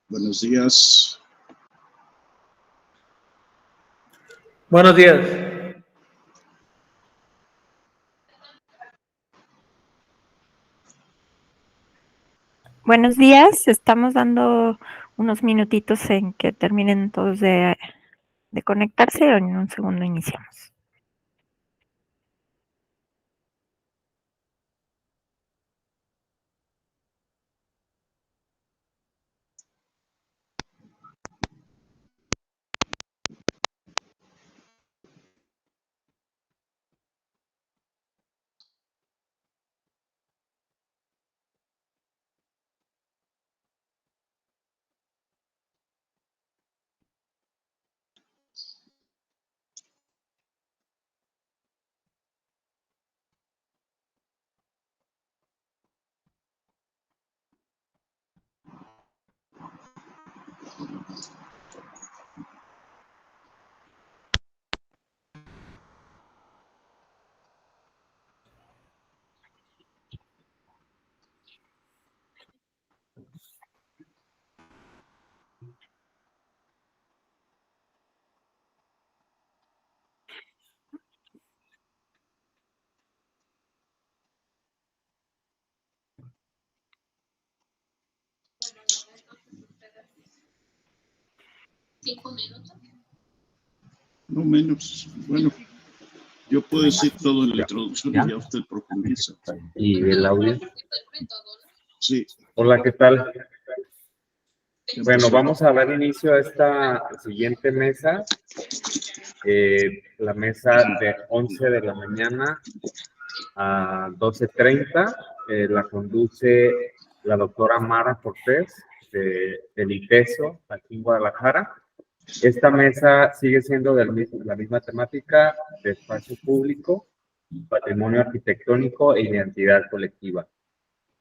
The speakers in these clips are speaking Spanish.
Buenos días. Buenos días. Buenos días, estamos dando unos minutitos en que terminen todos de conectarse, o en un segundo iniciamos. No menos. Bueno, yo puedo decir todo en la introducción y ya usted profundiza. ¿Y el audio? Sí. Hola, ¿qué tal? Bueno, vamos a dar inicio a esta siguiente mesa. La mesa de 11 de la mañana a 12:30. La conduce la doctora Mara Cortés del ITESO, aquí en Guadalajara. Esta mesa sigue siendo la misma temática de espacio público, patrimonio arquitectónico e identidad colectiva.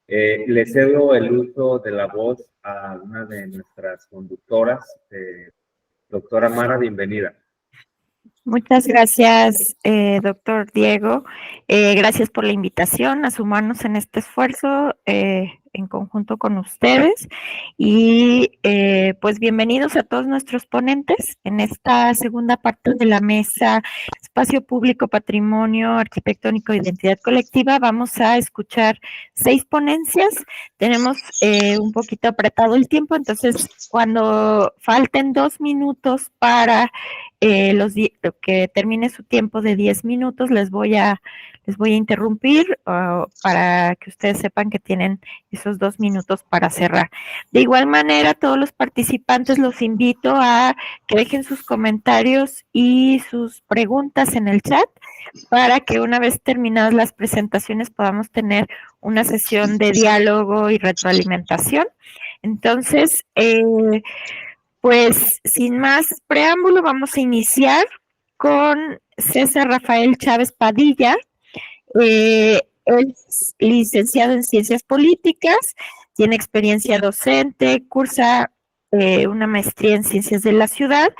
Le cedo el uso de la voz a una de nuestras conductoras, doctora Mara, bienvenida. Muchas gracias, doctor Diego. Gracias por la invitación a sumarnos en este esfuerzo en conjunto con ustedes. Y pues bienvenidos a todos nuestros ponentes en esta segunda parte de la mesa Espacio Público, Patrimonio Arquitectónico e Identidad Colectiva. Vamos a escuchar 6 ponencias. Tenemos un poquito apretado el tiempo, entonces cuando falten 2 minutos para que termine su tiempo de 10 minutos, les voy a interrumpir para que ustedes sepan que tienen esos 2 minutos para cerrar. De igual manera, todos los participantes los invito a que dejen sus comentarios y sus preguntas en el chat para que una vez terminadas las presentaciones podamos tener una sesión de diálogo y retroalimentación. Entonces, pues sin más preámbulo, vamos a iniciar con César Rafael Chávez Padilla. Él es licenciado en Ciencias Políticas, tiene experiencia docente, cursa una maestría en Ciencias de la Ciudad,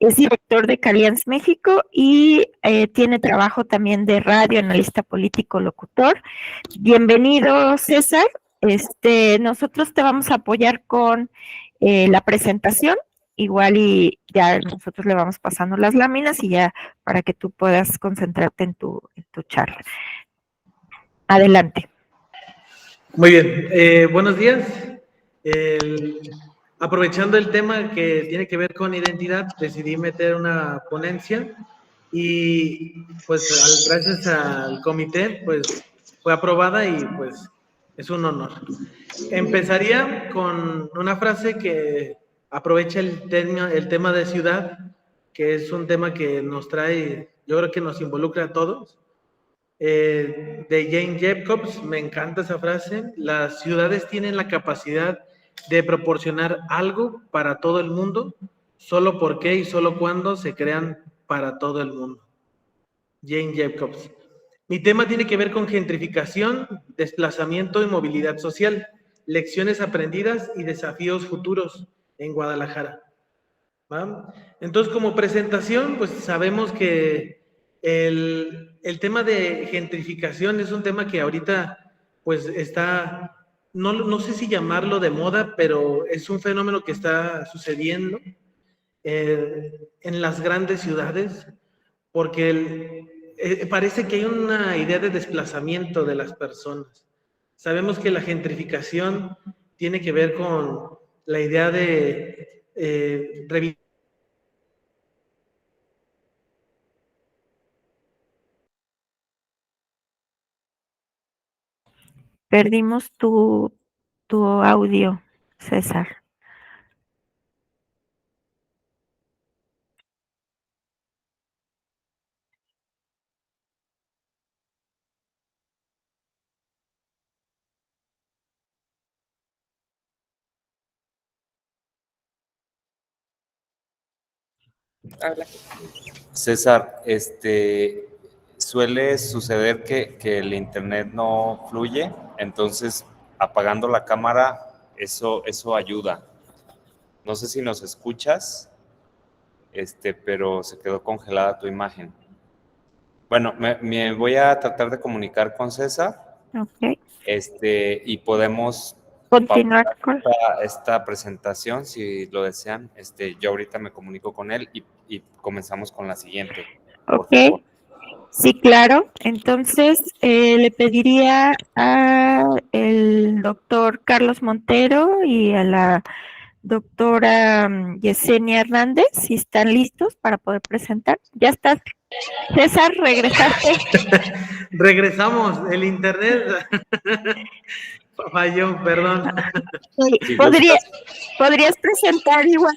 es director de Calianz México y tiene trabajo también de radio, analista político, locutor. Bienvenido, César. Nosotros te vamos a apoyar con la presentación, igual y ya nosotros le vamos pasando las láminas y ya para que tú puedas concentrarte en tu charla. Adelante. Muy bien, buenos días. Aprovechando el tema que tiene que ver con identidad, decidí meter una ponencia y pues gracias al comité pues fue aprobada y pues es un honor. Empezaría con una frase que aprovecha el tema de ciudad, que es un tema que nos trae, yo creo que nos involucra a todos. De Jane Jacobs, me encanta esa frase. Las ciudades tienen la capacidad de proporcionar algo para todo el mundo, solo porque y solo cuando se crean para todo el mundo. Jane Jacobs. Mi tema tiene que ver con gentrificación, desplazamiento y movilidad social, lecciones aprendidas y desafíos futuros en Guadalajara. ¿Va? Entonces, como presentación, pues sabemos que el tema de gentrificación es un tema que ahorita pues está no sé si llamarlo de moda, pero es un fenómeno que está sucediendo en las grandes ciudades, porque parece que hay una idea de desplazamiento de las personas. Sabemos que la gentrificación tiene que ver con la idea de Perdimos tu audio, César. César, suele suceder que el internet no fluye, entonces apagando la cámara, eso ayuda. No sé si nos escuchas, pero se quedó congelada tu imagen. Bueno, me voy a tratar de comunicar con César, Ok. y podemos Continuar pausar con... esta presentación, si lo desean. Yo ahorita me comunico con él y comenzamos con la siguiente. Por favor. Ok. Sí, claro. Entonces, le pediría al doctor Carlos Montero y a la doctora Yesenia Hernández, si están listos para poder presentar. Ya estás. César, regresaste. regresamos, el internet falló, perdón. Si ¿Podrías presentar igual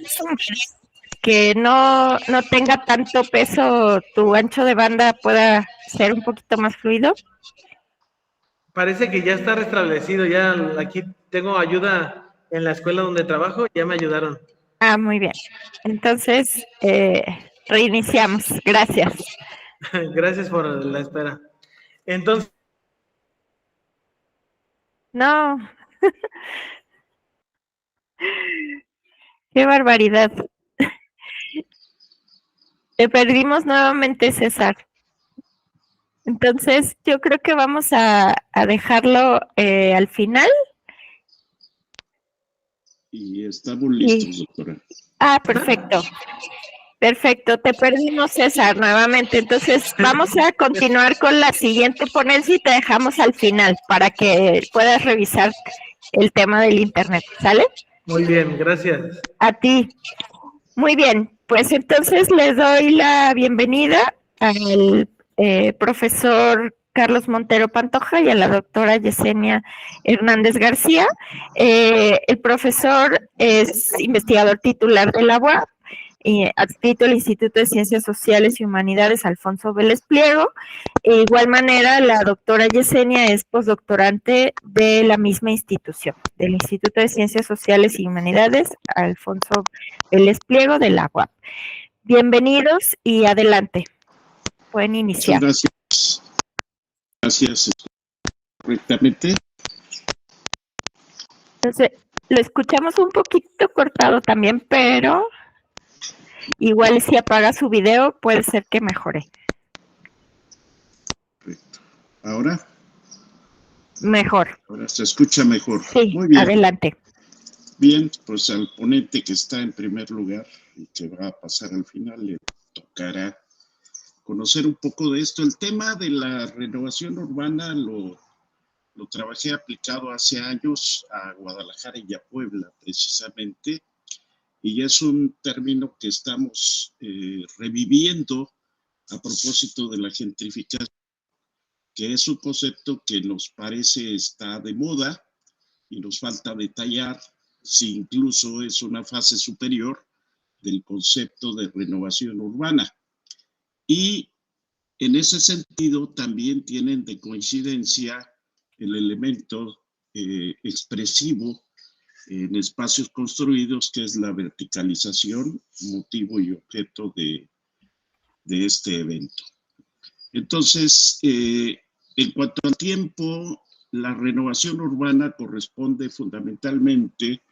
que no tenga tanto peso, tu ancho de banda pueda ser un poquito más fluido? Parece que ya está restablecido, ya aquí tengo ayuda en la escuela donde trabajo, ya me ayudaron. Ah, muy bien. Entonces, reiniciamos. Gracias. Gracias por la espera. Entonces, No. Qué barbaridad. Te perdimos nuevamente, César. Entonces, yo creo que vamos a dejarlo al final. Y estamos listos, doctora. Ah, perfecto. Perfecto, te perdimos, César, nuevamente. Entonces, vamos a continuar con la siguiente ponencia y te dejamos al final para que puedas revisar el tema del internet, ¿sale? muy bien, gracias. A ti. Muy bien, pues entonces les doy la bienvenida al profesor Carlos Montero Pantoja y a la doctora Yesenia Hernández García. El profesor es investigador titular de la UAP, adscrito al Instituto de Ciencias Sociales y Humanidades Alfonso Vélez Pliego. De igual manera, la doctora Yesenia es postdoctorante de la misma institución, del Instituto de Ciencias Sociales y Humanidades Alfonso Vélez Pliego de la UAP. Bienvenidos y adelante. Pueden iniciar. Muchas gracias. Gracias. Correctamente. Entonces, lo escuchamos un poquito cortado también, pero igual si apaga su video puede ser que mejore. Correcto. ¿Ahora? Mejor. Ahora se escucha mejor. Sí, muy bien. Adelante. Bien, pues al ponente que está en primer lugar y que va a pasar al final le tocará conocer un poco de esto. El tema de la renovación urbana lo trabajé aplicado hace años a Guadalajara y a Puebla, precisamente, y es un término que estamos reviviendo a propósito de la gentrificación, que es un concepto que nos parece está de moda y nos falta detallar si incluso es una fase superior del concepto de renovación urbana. Y en ese sentido también tienen de coincidencia el elemento expresivo en espacios construidos, que es la verticalización, motivo y objeto de este evento. Entonces, en cuanto al tiempo, la renovación urbana corresponde fundamentalmente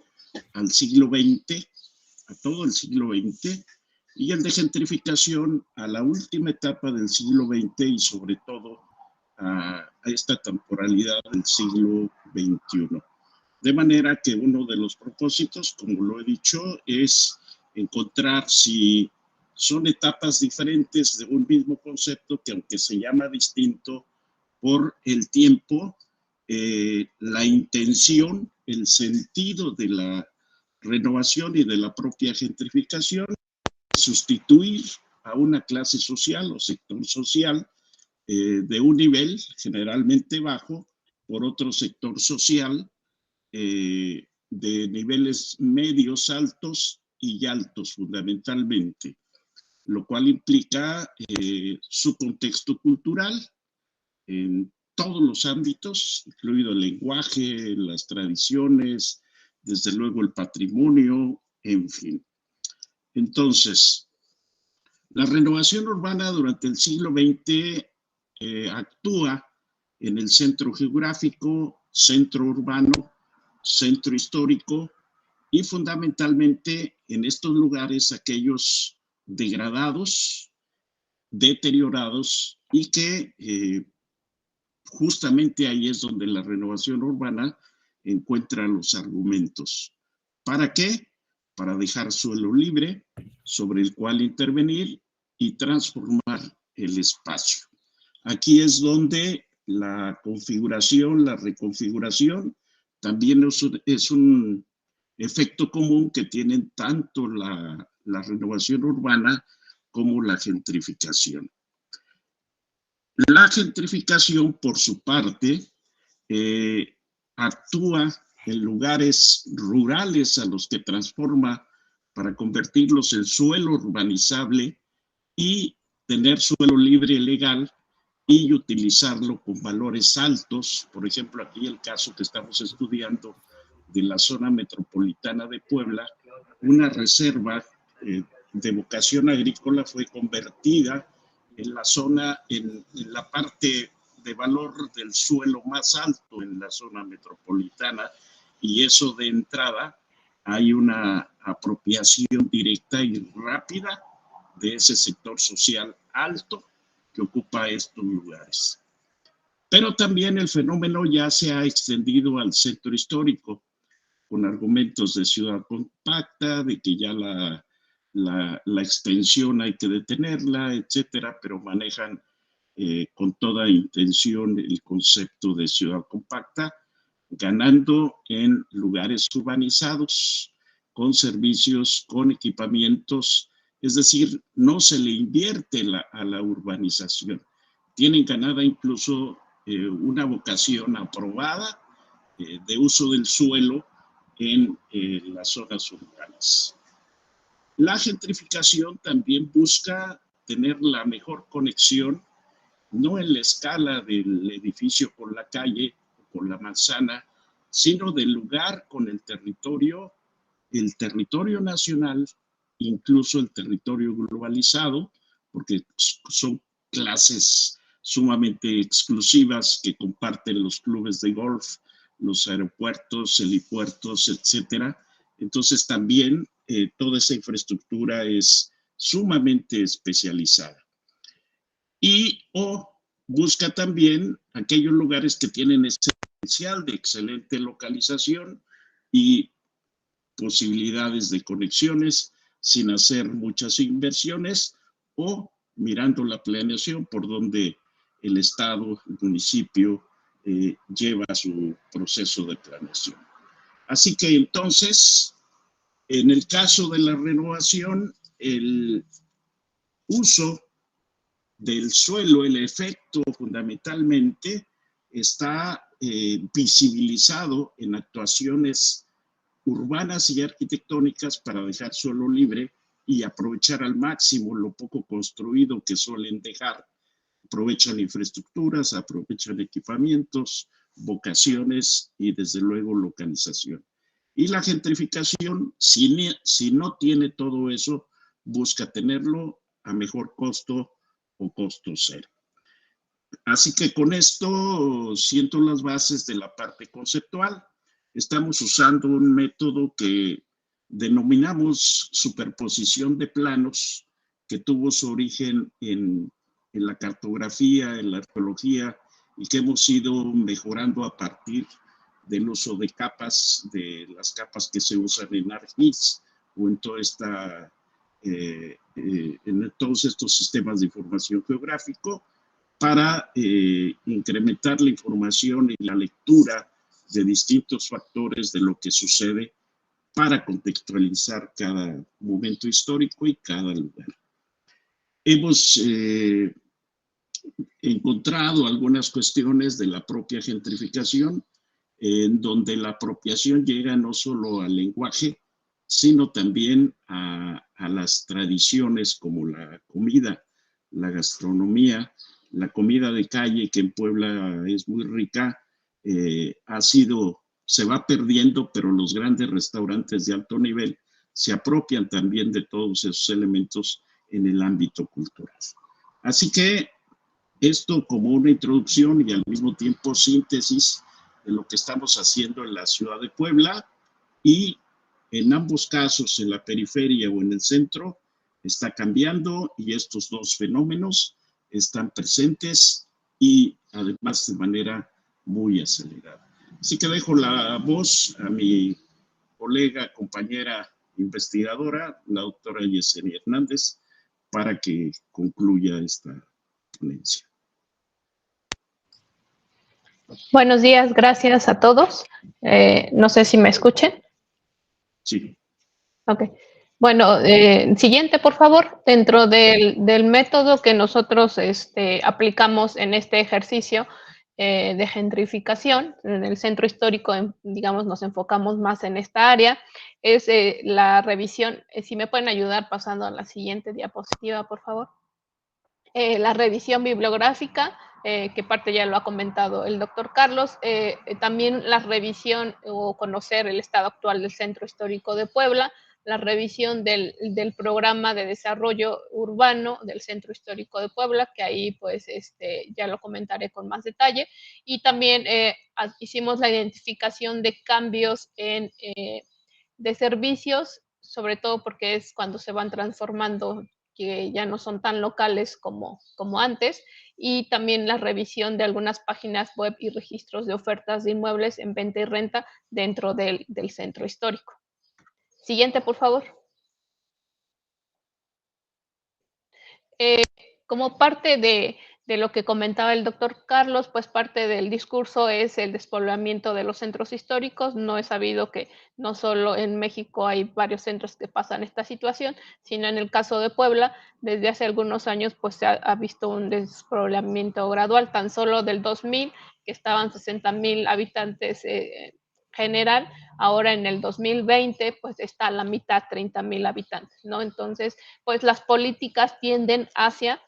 al siglo XX, a todo el siglo XX, y el de gentrificación a la última etapa del siglo XX y sobre todo a esta temporalidad del siglo XXI. De manera que uno de los propósitos, como lo he dicho, es encontrar si son etapas diferentes de un mismo concepto que, aunque se llama distinto por el tiempo, la intención, el sentido de la renovación y de la propia gentrificación, sustituir a una clase social o sector social de un nivel generalmente bajo por otro sector social de niveles medios, altos y altos fundamentalmente, lo cual implica su contexto cultural en todos los ámbitos, incluido el lenguaje, las tradiciones, desde luego el patrimonio, en fin. Entonces, la renovación urbana durante el siglo XX actúa en el centro geográfico, centro urbano, centro histórico y fundamentalmente en estos lugares aquellos degradados, deteriorados y que justamente ahí es donde la renovación urbana encuentra los argumentos. ¿Para qué? Para dejar suelo libre sobre el cual intervenir y transformar el espacio. Aquí es donde la configuración, la reconfiguración, también es un efecto común que tienen tanto la renovación urbana como la gentrificación. La gentrificación, por su parte, actúa en lugares rurales a los que transforma para convertirlos en suelo urbanizable y tener suelo libre y legal y utilizarlo con valores altos. Por ejemplo, aquí el caso que estamos estudiando de la zona metropolitana de Puebla, una reserva de vocación agrícola fue convertida en la zona, en la parte de valor del suelo más alto en la zona metropolitana, y eso de entrada hay una apropiación directa y rápida de ese sector social alto que ocupa estos lugares. Pero también el fenómeno ya se ha extendido al centro histórico, con argumentos de ciudad compacta, de que ya la extensión hay que detenerla, etcétera, pero manejan con toda intención el concepto de ciudad compacta, ganando en lugares urbanizados, con servicios, con equipamientos, es decir, no se le invierte a la urbanización. Tienen ganada incluso una vocación aprobada de uso del suelo en las zonas urbanas. La gentrificación también busca tener la mejor conexión, no en la escala del edificio con la calle o con la manzana, sino del lugar con el territorio nacional, incluso el territorio globalizado, porque son clases sumamente exclusivas que comparten los clubes de golf, los aeropuertos, helipuertos, etcétera. Entonces también toda esa infraestructura es sumamente especializada. O busca también aquellos lugares que tienen ese potencial de excelente localización y posibilidades de conexiones sin hacer muchas inversiones, o mirando la planeación por donde el Estado, el municipio, lleva su proceso de planeación. Así que entonces, en el caso de la renovación, el uso del suelo, el efecto fundamentalmente está visibilizado en actuaciones urbanas y arquitectónicas para dejar suelo libre y aprovechar al máximo lo poco construido que suelen dejar. Aprovechan infraestructuras, aprovechan equipamientos, vocaciones y desde luego localización. Y la gentrificación, si no tiene todo eso, busca tenerlo a mejor costo o costo cero. Así que con esto siento las bases de la parte conceptual. Estamos usando un método que denominamos superposición de planos, que tuvo su origen en la cartografía, en la arqueología, y que hemos ido mejorando a partir del uso de capas, de las capas que se usan en ArcGIS o en en todos estos sistemas de información geográfico, para incrementar la información y la lectura de distintos factores de lo que sucede para contextualizar cada momento histórico y cada lugar. Hemos encontrado algunas cuestiones de la propia gentrificación, en donde la apropiación llega no solo al lenguaje, sino también a las tradiciones como la comida, la gastronomía, la comida de calle, que en Puebla es muy rica, se va perdiendo, pero los grandes restaurantes de alto nivel se apropian también de todos esos elementos en el ámbito cultural. Así que esto como una introducción y al mismo tiempo síntesis de lo que estamos haciendo en la ciudad de Puebla, y en ambos casos, en la periferia o en el centro, está cambiando y estos dos fenómenos están presentes y además de manera muy acelerada. Así que dejo la voz a mi colega, compañera investigadora, la doctora Yesenia Hernández, para que concluya esta ponencia. Buenos días, gracias a todos. No sé si me escuchen. Sí. Ok. Bueno, siguiente, por favor. Dentro del método que nosotros aplicamos en este ejercicio de gentrificación, en el centro histórico, digamos, nos enfocamos más en esta área, es la revisión. Si me pueden ayudar pasando a la siguiente diapositiva, por favor. La revisión bibliográfica, que parte ya lo ha comentado el doctor Carlos, también la revisión o conocer el estado actual del Centro Histórico de Puebla, la revisión del programa de desarrollo urbano del Centro Histórico de Puebla, que ahí pues ya lo comentaré con más detalle, y también hicimos la identificación de cambios de servicios, sobre todo porque es cuando se van transformando, que ya no son tan locales como antes, y también la revisión de algunas páginas web y registros de ofertas de inmuebles en venta y renta dentro del centro histórico. Siguiente, por favor. Como parte de lo que comentaba el doctor Carlos, pues parte del discurso es el despoblamiento de los centros históricos. No he sabido que no solo en México hay varios centros que pasan esta situación, sino en el caso de Puebla, desde hace algunos años pues se ha visto un despoblamiento gradual. Tan solo del 2000, que estaban 60,000 habitantes general, ahora en el 2020 pues está a la mitad, 30,000 habitantes, ¿no? Entonces, pues las políticas tienden hacia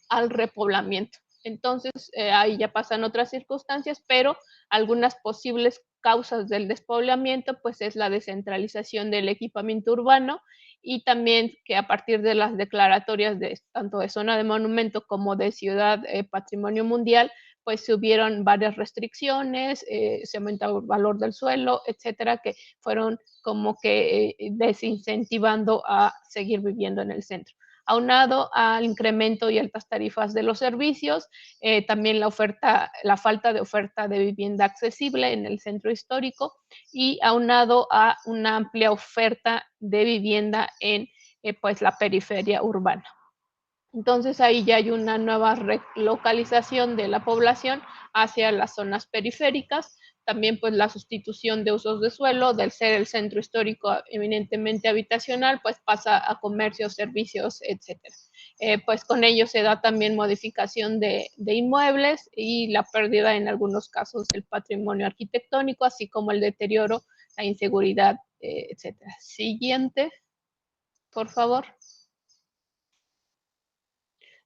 al repoblamiento. Entonces, ahí ya pasan otras circunstancias, pero algunas posibles causas del despoblamiento, pues es la descentralización del equipamiento urbano, y también que a partir de las declaratorias de tanto de zona de monumento como de ciudad patrimonio mundial, pues se hubieron varias restricciones, se aumentó el valor del suelo, etcétera, que fueron como que desincentivando a seguir viviendo en el centro. Aunado al incremento y altas tarifas de los servicios, también la falta de oferta de vivienda accesible en el centro histórico, y aunado a una amplia oferta de vivienda en pues la periferia urbana. Entonces ahí ya hay una nueva relocalización de la población hacia las zonas periféricas. También pues la sustitución de usos de suelo, del ser el centro histórico eminentemente habitacional, pues pasa a comercios, servicios, etcétera. Pues con ello se da también modificación de inmuebles y la pérdida en algunos casos del patrimonio arquitectónico, así como el deterioro, la inseguridad, etcétera. Siguiente, por favor.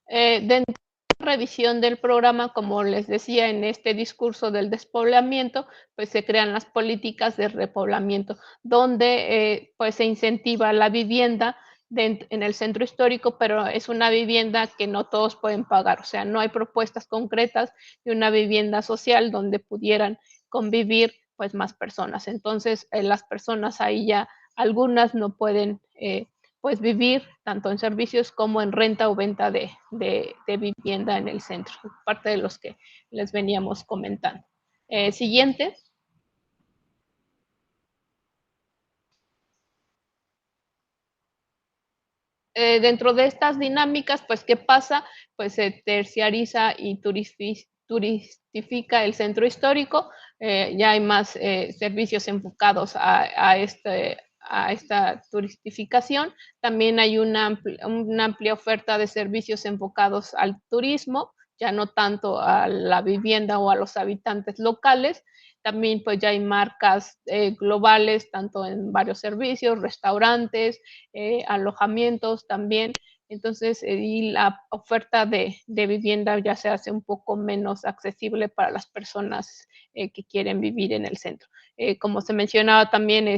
Dentro de la revisión del programa, como les decía en este discurso del despoblamiento, pues se crean las políticas de repoblamiento, donde pues se incentiva la vivienda en el centro histórico, pero es una vivienda que no todos pueden pagar, o sea, no hay propuestas concretas de una vivienda social donde pudieran convivir pues más personas. Entonces, las personas ahí ya, algunas no pueden pues vivir tanto en servicios como en renta o venta de vivienda en el centro, parte de los que les veníamos comentando. Siguiente. Dentro de estas dinámicas, pues, ¿qué pasa? Pues se terciariza y turistifica el centro histórico, ya hay más servicios enfocados a esta turistificación. También hay una amplia oferta de servicios enfocados al turismo, ya no tanto a la vivienda o a los habitantes locales. También pues ya hay marcas globales, tanto en varios servicios, restaurantes, alojamientos también. Entonces, y la oferta de vivienda ya se hace un poco menos accesible para las personas que quieren vivir en el centro. Como se mencionaba también,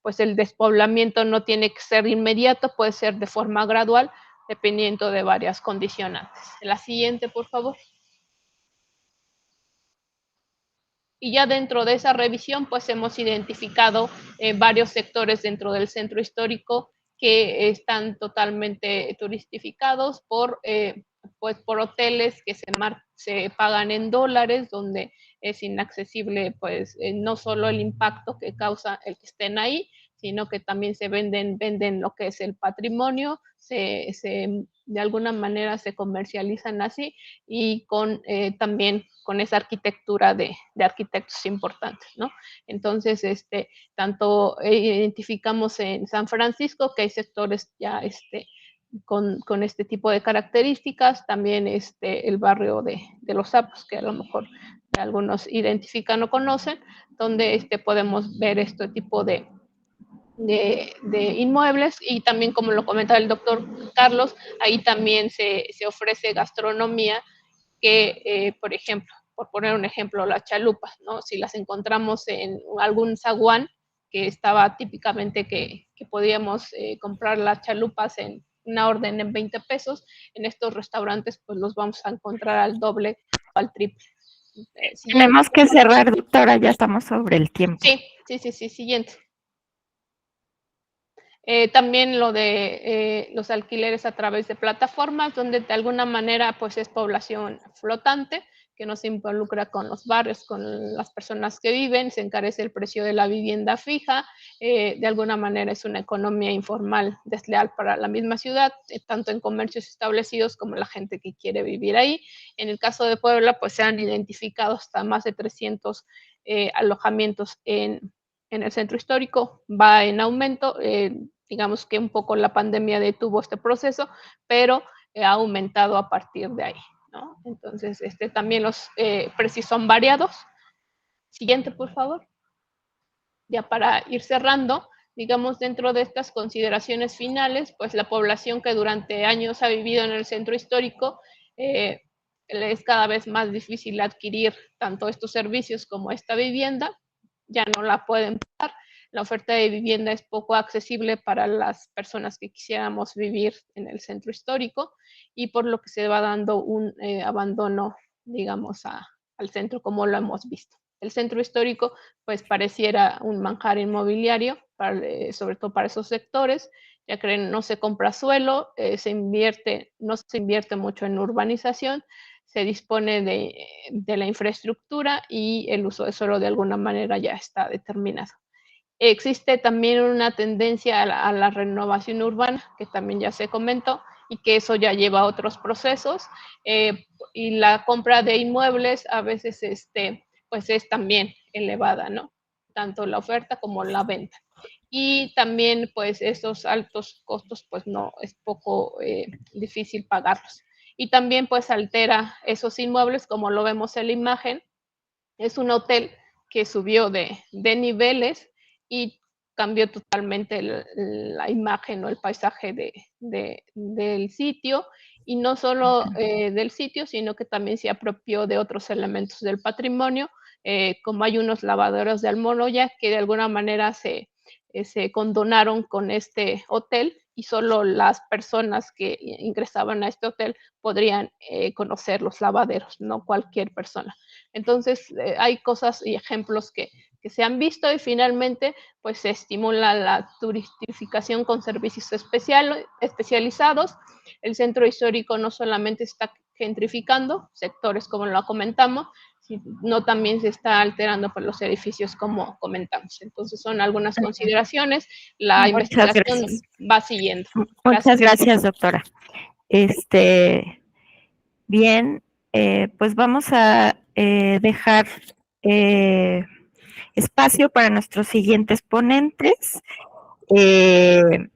pues el despoblamiento no tiene que ser inmediato, puede ser de forma gradual, dependiendo de varias condicionantes. La siguiente, por favor. Y ya dentro de esa revisión, pues hemos identificado varios sectores dentro del centro histórico que están totalmente turistificados por hoteles que se pagan en dólares, donde es inaccesible, pues, no solo el impacto que causa el que estén ahí, sino que también se venden lo que es el patrimonio, de alguna manera se comercializan así y también con esa arquitectura de arquitectos importantes, ¿no? Entonces, tanto identificamos en San Francisco que hay sectores ya con este tipo de características, también el barrio de Los Sapos, que a lo mejor algunos identifican o conocen, donde podemos ver este tipo de inmuebles, y también, como lo comentaba el doctor Carlos, ahí también se ofrece gastronomía que, por ejemplo, por poner un ejemplo, las chalupas, ¿no? Si las encontramos en algún zaguán, que estaba típicamente que podíamos comprar las chalupas en una orden en 20 pesos, en estos restaurantes pues los vamos a encontrar al doble o al triple. Tenemos que cerrar, doctora, ya estamos sobre el tiempo. Sí, siguiente. También lo de los alquileres a través de plataformas, donde de alguna manera pues es población flotante, que no se involucra con los barrios, con las personas que viven, se encarece el precio de la vivienda fija, de alguna manera es una economía informal desleal para la misma ciudad, tanto en comercios establecidos como la gente que quiere vivir ahí. En el caso de Puebla, pues se han identificado hasta más de 300 alojamientos en el centro histórico, va en aumento. Digamos que un poco la pandemia detuvo este proceso, pero ha aumentado a partir de ahí, ¿no? Entonces, también los precios son variados. Siguiente, por favor. Ya para ir cerrando, digamos, dentro de estas consideraciones finales, pues la población que durante años ha vivido en el centro histórico, es cada vez más difícil adquirir tanto estos servicios como esta vivienda, ya no la pueden pagar. La oferta de vivienda es poco accesible para las personas que quisiéramos vivir en el centro histórico, y por lo que se va dando un abandono, digamos, al centro, como lo hemos visto. El centro histórico pues pareciera un manjar inmobiliario, sobre todo para esos sectores, ya que no se compra suelo, no se invierte mucho en urbanización, se dispone de la infraestructura y el uso de suelo de alguna manera ya está determinado. Existe también una tendencia a la renovación urbana, que también ya se comentó, y que eso ya lleva a otros procesos, y la compra de inmuebles a veces pues es también elevada, ¿no? Tanto la oferta como la venta. Y también pues esos altos costos pues no, es poco difícil pagarlos. Y también pues altera esos inmuebles, como lo vemos en la imagen. Es un hotel que subió de niveles y cambió totalmente la imagen o el paisaje del sitio, y no solo del sitio, sino que también se apropió de otros elementos del patrimonio, como hay unos lavaderos de Almoloya que de alguna manera se condonaron con este hotel, y solo las personas que ingresaban a este hotel podrían conocer los lavaderos, no cualquier persona. Entonces, hay cosas y ejemplos que se han visto, y finalmente pues se estimula la turistificación con servicios especializados. El centro histórico no solamente está gentrificando sectores como lo comentamos, si no también se está alterando por los edificios como comentamos. Entonces son algunas consideraciones, la Muchas investigación gracias. va siguiendo. Muchas gracias, doctora. Bien, pues vamos a dejar espacio para nuestros siguientes ponentes. El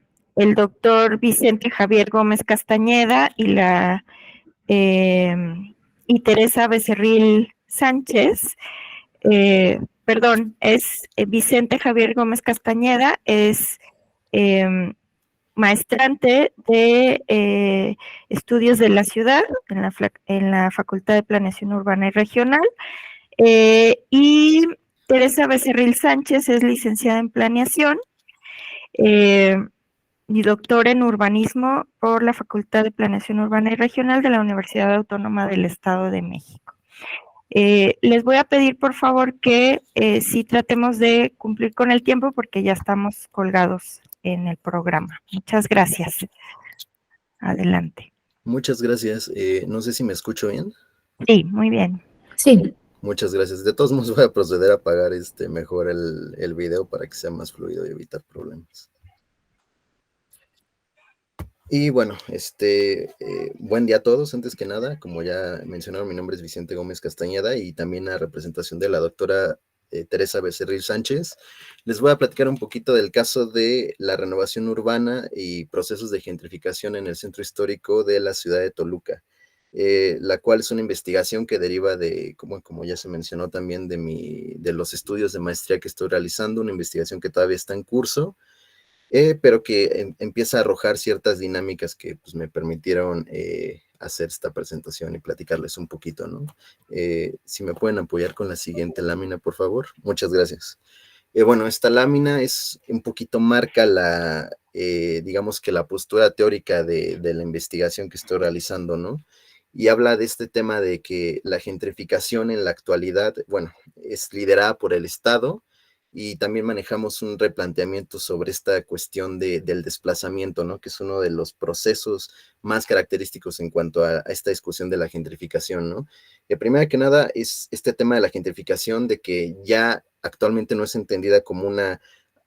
doctor Vicente Javier Gómez Castañeda y Teresa Becerril Sánchez. Perdón, es Vicente Javier Gómez Castañeda, es maestrante de estudios de la ciudad en la Facultad de Planeación Urbana y Regional, y Teresa Becerril Sánchez es licenciada en planeación y doctora en urbanismo por la Facultad de Planeación Urbana y Regional de la Universidad Autónoma del Estado de México. Les voy a pedir, por favor, que sí tratemos de cumplir con el tiempo porque ya estamos colgados en el programa. Muchas gracias. Adelante. Muchas gracias. No sé si me escucho bien. Sí, muy bien. Sí. Muchas gracias. De todos modos voy a proceder a apagar mejor el video para que sea más fluido y evitar problemas. Y bueno, buen día a todos. Antes que nada, como ya mencionaron, mi nombre es Vicente Gómez Castañeda y también a representación de la doctora Teresa Becerril Sánchez, les voy a platicar un poquito del caso de la renovación urbana y procesos de gentrificación en el centro histórico de la ciudad de Toluca, la cual es una investigación que deriva de, como ya se mencionó también, de los estudios de maestría que estoy realizando, una investigación que todavía está en curso, pero que empieza a arrojar ciertas dinámicas que pues, me permitieron hacer esta presentación y platicarles un poquito, ¿no? Si me pueden apoyar con la siguiente lámina, por favor. Muchas gracias. Bueno, esta lámina es un poquito marca digamos que la postura teórica de la investigación que estoy realizando, ¿no? Y habla de este tema de que la gentrificación en la actualidad, bueno, es liderada por el Estado, y también manejamos un replanteamiento sobre esta cuestión del desplazamiento, ¿no? Que es uno de los procesos más característicos en cuanto a esta discusión de la gentrificación, ¿no? Primero que nada es este tema de la gentrificación, de que ya actualmente no es entendida como una,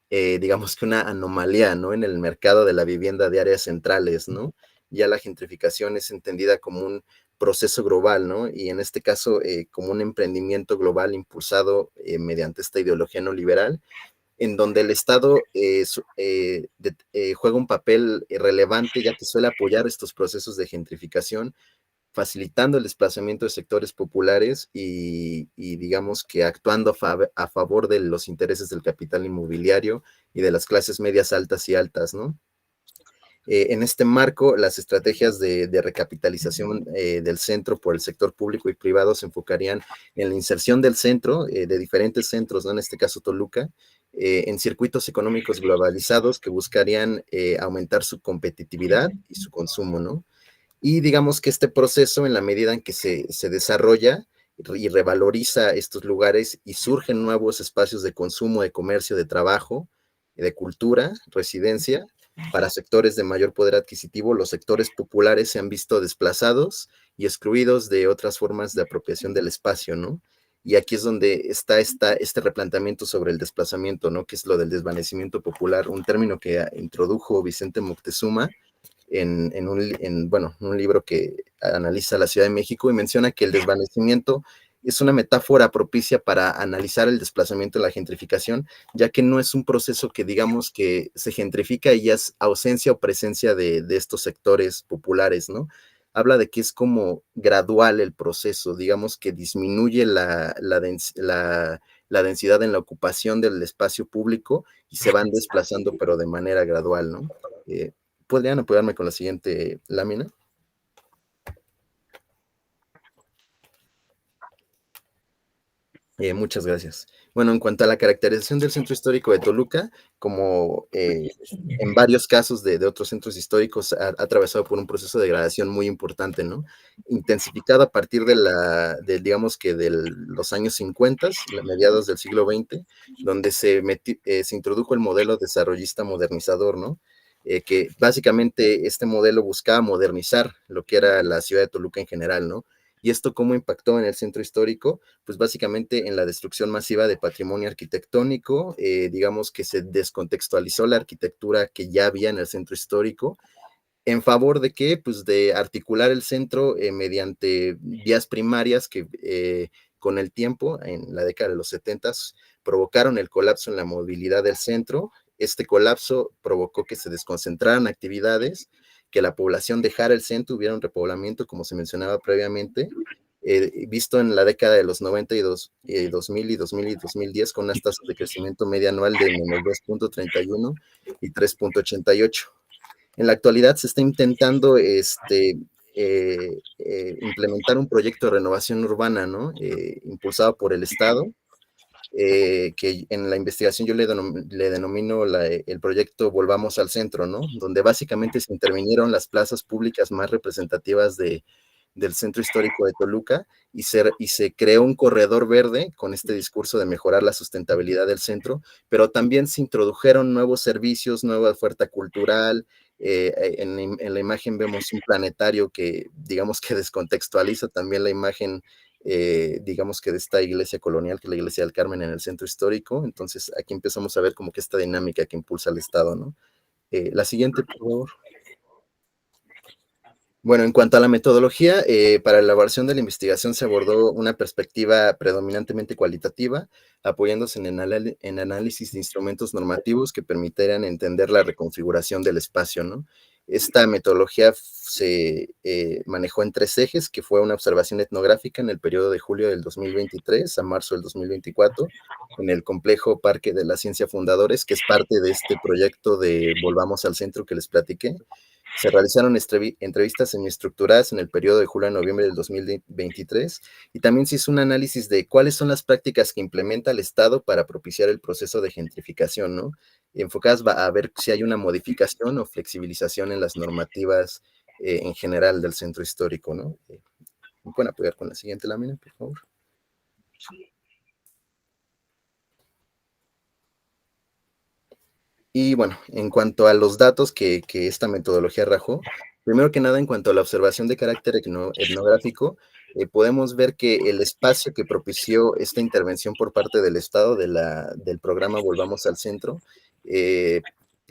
digamos que una anomalía, ¿no? En el mercado de la vivienda de áreas centrales, ¿no? Ya la gentrificación es entendida como un proceso global, ¿no? Y en este caso, como un emprendimiento global impulsado mediante esta ideología neoliberal, en donde el Estado juega un papel relevante, ya que suele apoyar estos procesos de gentrificación, facilitando el desplazamiento de sectores populares y digamos que actuando a favor de los intereses del capital inmobiliario y de las clases medias altas y altas, ¿no? En este marco, las estrategias de recapitalización del centro por el sector público y privado se enfocarían en la inserción del centro, de diferentes centros, ¿no? En este caso Toluca, en circuitos económicos globalizados que buscarían aumentar su competitividad y su consumo, ¿no? Y digamos que este proceso, en la medida en que se desarrolla y revaloriza estos lugares y surgen nuevos espacios de consumo, de comercio, de trabajo, de cultura, residencia, para sectores de mayor poder adquisitivo, los sectores populares se han visto desplazados y excluidos de otras formas de apropiación del espacio, ¿no? Y aquí es donde está este replanteamiento sobre el desplazamiento, ¿no? Que es lo del desvanecimiento popular, un término que introdujo Vicente Moctezuma en un libro que analiza la Ciudad de México y menciona que el desvanecimiento es una metáfora propicia para analizar el desplazamiento de la gentrificación, ya que no es un proceso que digamos que se gentrifica y ya es ausencia o presencia de estos sectores populares, ¿no? Habla de que es como gradual el proceso, digamos que disminuye la densidad en la ocupación del espacio público y se van desplazando, pero de manera gradual, ¿no? ¿Podrían apoyarme con la siguiente lámina? Muchas gracias. Bueno, en cuanto a la caracterización del centro histórico de Toluca, como en varios casos de otros centros históricos, ha atravesado por un proceso de degradación muy importante, ¿no? Intensificado a partir digamos que de los años 50, mediados del siglo XX, donde se introdujo el modelo desarrollista modernizador, ¿no? Que básicamente este modelo buscaba modernizar lo que era la ciudad de Toluca en general, ¿no? ¿Y esto cómo impactó en el centro histórico? Pues básicamente en la destrucción masiva de patrimonio arquitectónico, digamos que se descontextualizó la arquitectura que ya había en el centro histórico, ¿en favor de qué? Pues de articular el centro mediante vías primarias que con el tiempo, en la década de los 70, provocaron el colapso en la movilidad del centro. Este colapso provocó que se desconcentraran actividades, que la población dejara el centro, hubiera un repoblamiento, como se mencionaba previamente, visto en la década de los 90 y 2000 y 2000 y 2010, con unas tasas de crecimiento media anual de menos 2.31 y 3.88. En la actualidad se está intentando implementar un proyecto de renovación urbana, ¿no? Impulsado por el Estado, que en la investigación yo le denomino el proyecto Volvamos al Centro, ¿no? Donde básicamente se intervinieron las plazas públicas más representativas del centro histórico de Toluca y se creó un corredor verde con este discurso de mejorar la sustentabilidad del centro, pero también se introdujeron nuevos servicios, nueva oferta cultural. En la imagen vemos un planetario que digamos que descontextualiza también la imagen, digamos que de esta iglesia colonial, que es la iglesia del Carmen en el centro histórico. Entonces aquí empezamos a ver como que esta dinámica que impulsa el Estado, ¿no? La siguiente, por favor. Bueno, en cuanto a la metodología, para la elaboración de la investigación se abordó una perspectiva predominantemente cualitativa, apoyándose en análisis de instrumentos normativos que permitieran entender la reconfiguración del espacio, ¿no? Esta metodología se manejó en 3 ejes, que fue una observación etnográfica en el periodo de julio del 2023 a marzo del 2024, en el complejo Parque de la Ciencia Fundadores, que es parte de este proyecto de Volvamos al Centro que les platiqué. Se realizaron entrevistas semiestructuradas en el periodo de julio a noviembre del 2023 y también se hizo un análisis de cuáles son las prácticas que implementa el Estado para propiciar el proceso de gentrificación, ¿no? Enfocadas a ver si hay una modificación o flexibilización en las normativas en general del centro histórico, ¿no? ¿Me pueden apoyar con la siguiente lámina, por favor? Y bueno, en cuanto a los datos que esta metodología arrojó, primero que nada, en cuanto a la observación de carácter etnográfico, podemos ver que el espacio que propició esta intervención por parte del Estado del programa Volvamos al Centro,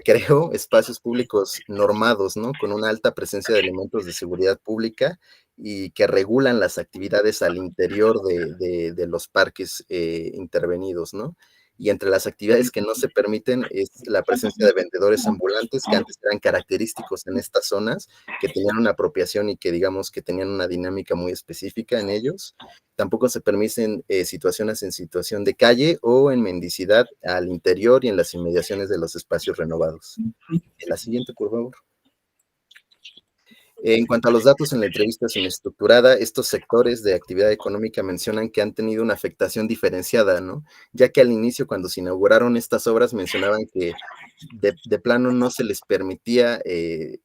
creó espacios públicos normados, ¿no? Con una alta presencia de elementos de seguridad pública y que regulan las actividades al interior de los parques intervenidos, ¿no? Y entre las actividades que no se permiten es la presencia de vendedores ambulantes que antes eran característicos en estas zonas, que tenían una apropiación y que digamos que tenían una dinámica muy específica en ellos. Tampoco se permiten situaciones en situación de calle o en mendicidad al interior y en las inmediaciones de los espacios renovados. La siguiente, por favor. En cuanto a los datos en la entrevista semiestructurada, estos sectores de actividad económica mencionan que han tenido una afectación diferenciada, ¿no? Ya que al inicio, cuando se inauguraron estas obras, mencionaban que de plano no se les permitía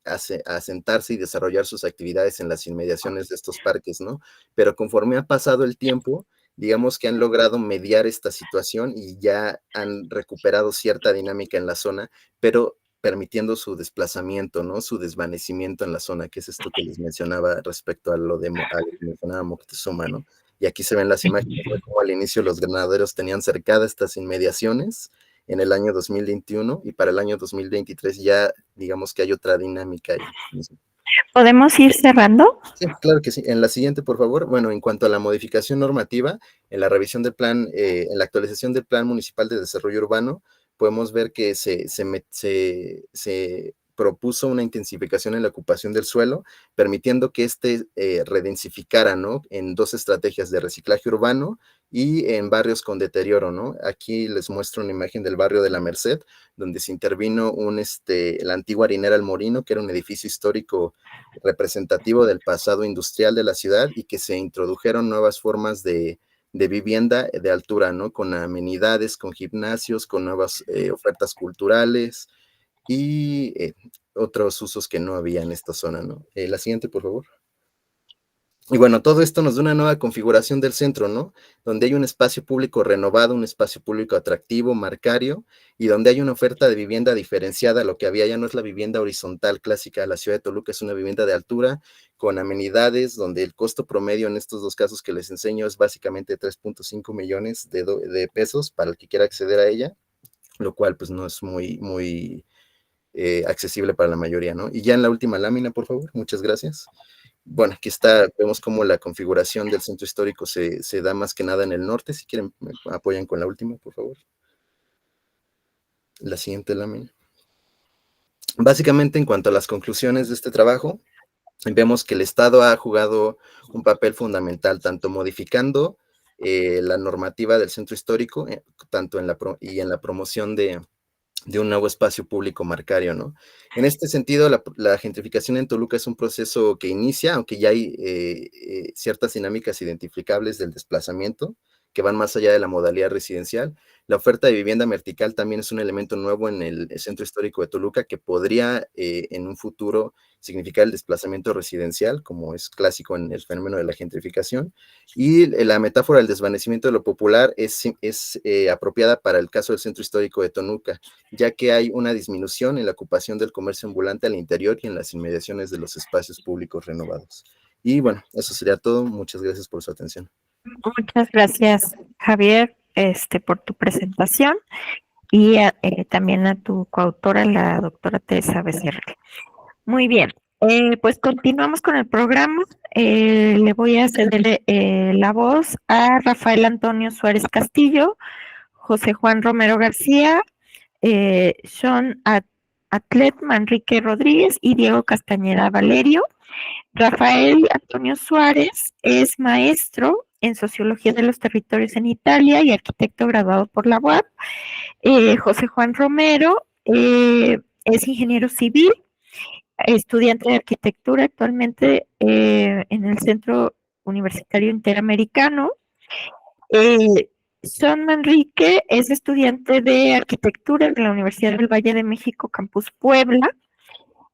asentarse y desarrollar sus actividades en las inmediaciones de estos parques, ¿no? Pero conforme ha pasado el tiempo, digamos que han logrado mediar esta situación y ya han recuperado cierta dinámica en la zona, pero permitiendo su desplazamiento, ¿no? Su desvanecimiento en la zona, que es esto que les mencionaba respecto a lo que mencionaba Moctezuma, ¿no? Y aquí se ven las imágenes de cómo al inicio los ganaderos tenían cercadas estas inmediaciones en el año 2021 y para el año 2023 ya digamos que hay otra dinámica ahí. ¿Podemos ir cerrando? Sí, claro que sí. En la siguiente, por favor. Bueno, en cuanto a la modificación normativa, en la revisión del plan, en la actualización del Plan Municipal de Desarrollo Urbano, podemos ver que se propuso una intensificación en la ocupación del suelo, permitiendo que redensificara, ¿no? En 2 estrategias de reciclaje urbano y en barrios con deterioro, ¿no? Aquí les muestro una imagen del barrio de la Merced, donde se intervino la antigua harinera El Molino, que era un edificio histórico representativo del pasado industrial de la ciudad y que se introdujeron nuevas formas de vivienda de altura, ¿no? Con amenidades, con gimnasios, con nuevas ofertas culturales y otros usos que no había en esta zona, ¿no? La siguiente, por favor. Y bueno, todo esto nos da una nueva configuración del centro, ¿no? Donde hay un espacio público renovado, un espacio público atractivo, marcario, y donde hay una oferta de vivienda diferenciada. Lo que había ya no es la vivienda horizontal clásica de la ciudad de Toluca, es una vivienda de altura con amenidades, donde el costo promedio en estos dos casos que les enseño es básicamente 3.5 millones de pesos para el que quiera acceder a ella, lo cual pues no es muy accesible para la mayoría, ¿no? Y ya en la última lámina, por favor, muchas gracias. Bueno, aquí está, vemos cómo la configuración del centro histórico se da más que nada en el norte. Si quieren, me apoyan con la última, por favor. La siguiente lámina. Básicamente, en cuanto a las conclusiones de este trabajo, vemos que el Estado ha jugado un papel fundamental, tanto modificando la normativa del centro histórico, tanto en la promoción de un nuevo espacio público marcario, ¿no? En este sentido, la gentrificación en Toluca es un proceso que inicia, aunque ya hay ciertas dinámicas identificables del desplazamiento que van más allá de la modalidad residencial. La oferta de vivienda vertical también es un elemento nuevo en el centro histórico de Toluca que podría en un futuro significar el desplazamiento residencial, como es clásico en el fenómeno de la gentrificación. Y la metáfora del desvanecimiento de lo popular es apropiada para el caso del centro histórico de Toluca, ya que hay una disminución en la ocupación del comercio ambulante al interior y en las inmediaciones de los espacios públicos renovados. Y bueno, eso sería todo. Muchas gracias por su atención. Muchas gracias, Javier, por tu presentación y también a tu coautora, la doctora Teresa Becerril. Muy bien, pues continuamos con el programa. Le voy a ceder la voz a Rafael Antonio Suárez Castillo, José Juan Romero García, Sean Atlet Manrique Rodríguez y Diego Castañeda Valerio. Rafael Antonio Suárez es maestro en Sociología de los Territorios en Italia y arquitecto graduado por la UAP. José Juan Romero es ingeniero civil, estudiante de arquitectura actualmente en el Centro Universitario Interamericano. Sean Manrique es estudiante de arquitectura de la Universidad del Valle de México, Campus Puebla.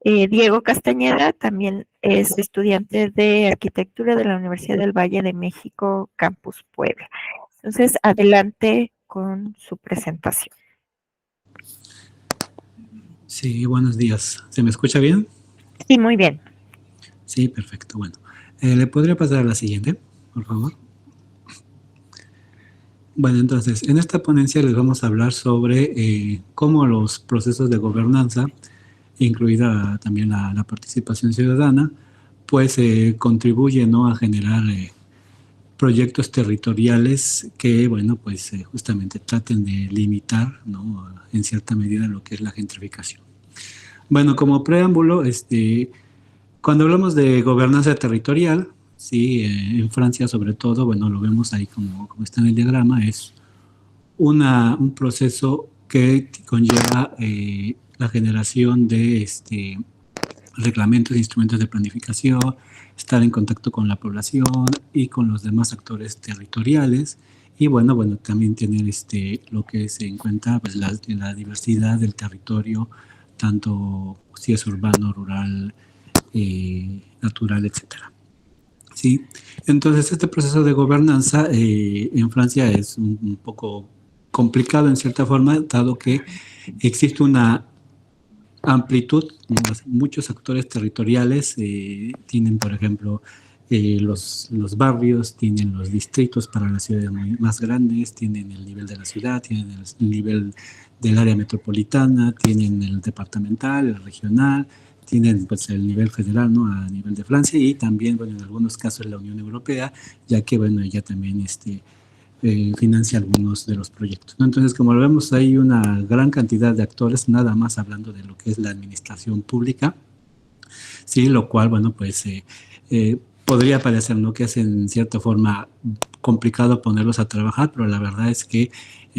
Diego Castañeda también es estudiante de arquitectura de la Universidad del Valle de México, Campus Puebla. Entonces, adelante con su presentación. Sí, buenos días. ¿Se me escucha bien? Sí, muy bien. Sí, perfecto. Bueno, ¿le podría pasar a la siguiente, por favor? Bueno, entonces, en esta ponencia les vamos a hablar sobre cómo los procesos de gobernanza, incluida también la participación ciudadana, pues contribuyen, ¿no?, a generar proyectos territoriales que, bueno, pues justamente traten de limitar, ¿no?, en cierta medida lo que es la gentrificación. Bueno, como preámbulo, cuando hablamos de gobernanza territorial, sí, en Francia sobre todo, bueno, lo vemos ahí como está en el diagrama, es un proceso que conlleva la generación de reglamentos e instrumentos de planificación, estar en contacto con la población y con los demás actores territoriales, y bueno, también tener lo que se encuentra, pues la diversidad del territorio, tanto si es urbano, rural, natural, etcétera. ¿Sí? Entonces, este proceso de gobernanza en Francia es un poco complicado en cierta forma, dado que existe una amplitud, muchos actores territoriales tienen, por ejemplo, los barrios, tienen los distritos para las ciudades más grandes, tienen el nivel de la ciudad, tienen el nivel del área metropolitana, tienen el departamental, el regional, tienen pues el nivel federal, ¿no?, a nivel de Francia, y también, bueno, en algunos casos la Unión Europea, ya que, bueno, ella también financia algunos de los proyectos, ¿no? Entonces, como lo vemos, hay una gran cantidad de actores, nada más hablando de lo que es la administración pública, sí, lo cual, bueno, pues podría parecer, ¿no?, que es en cierta forma complicado ponerlos a trabajar, pero la verdad es que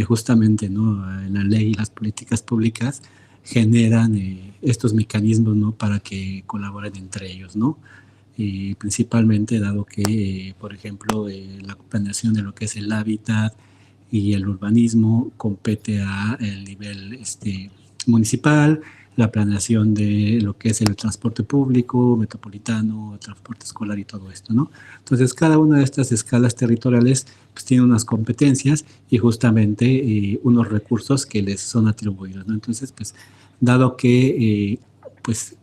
justamente, ¿no?, la ley y las políticas públicas generan estos mecanismos, ¿no?, para que colaboren entre ellos, ¿no? Principalmente dado que, por ejemplo, la planeación de lo que es el hábitat y el urbanismo compete a el nivel municipal, la planeación de lo que es el transporte público, metropolitano, transporte escolar y todo esto, ¿no? Entonces, cada una de estas escalas territoriales pues tiene unas competencias y justamente unos recursos que les son atribuidos, ¿no? Entonces, pues, dado que pues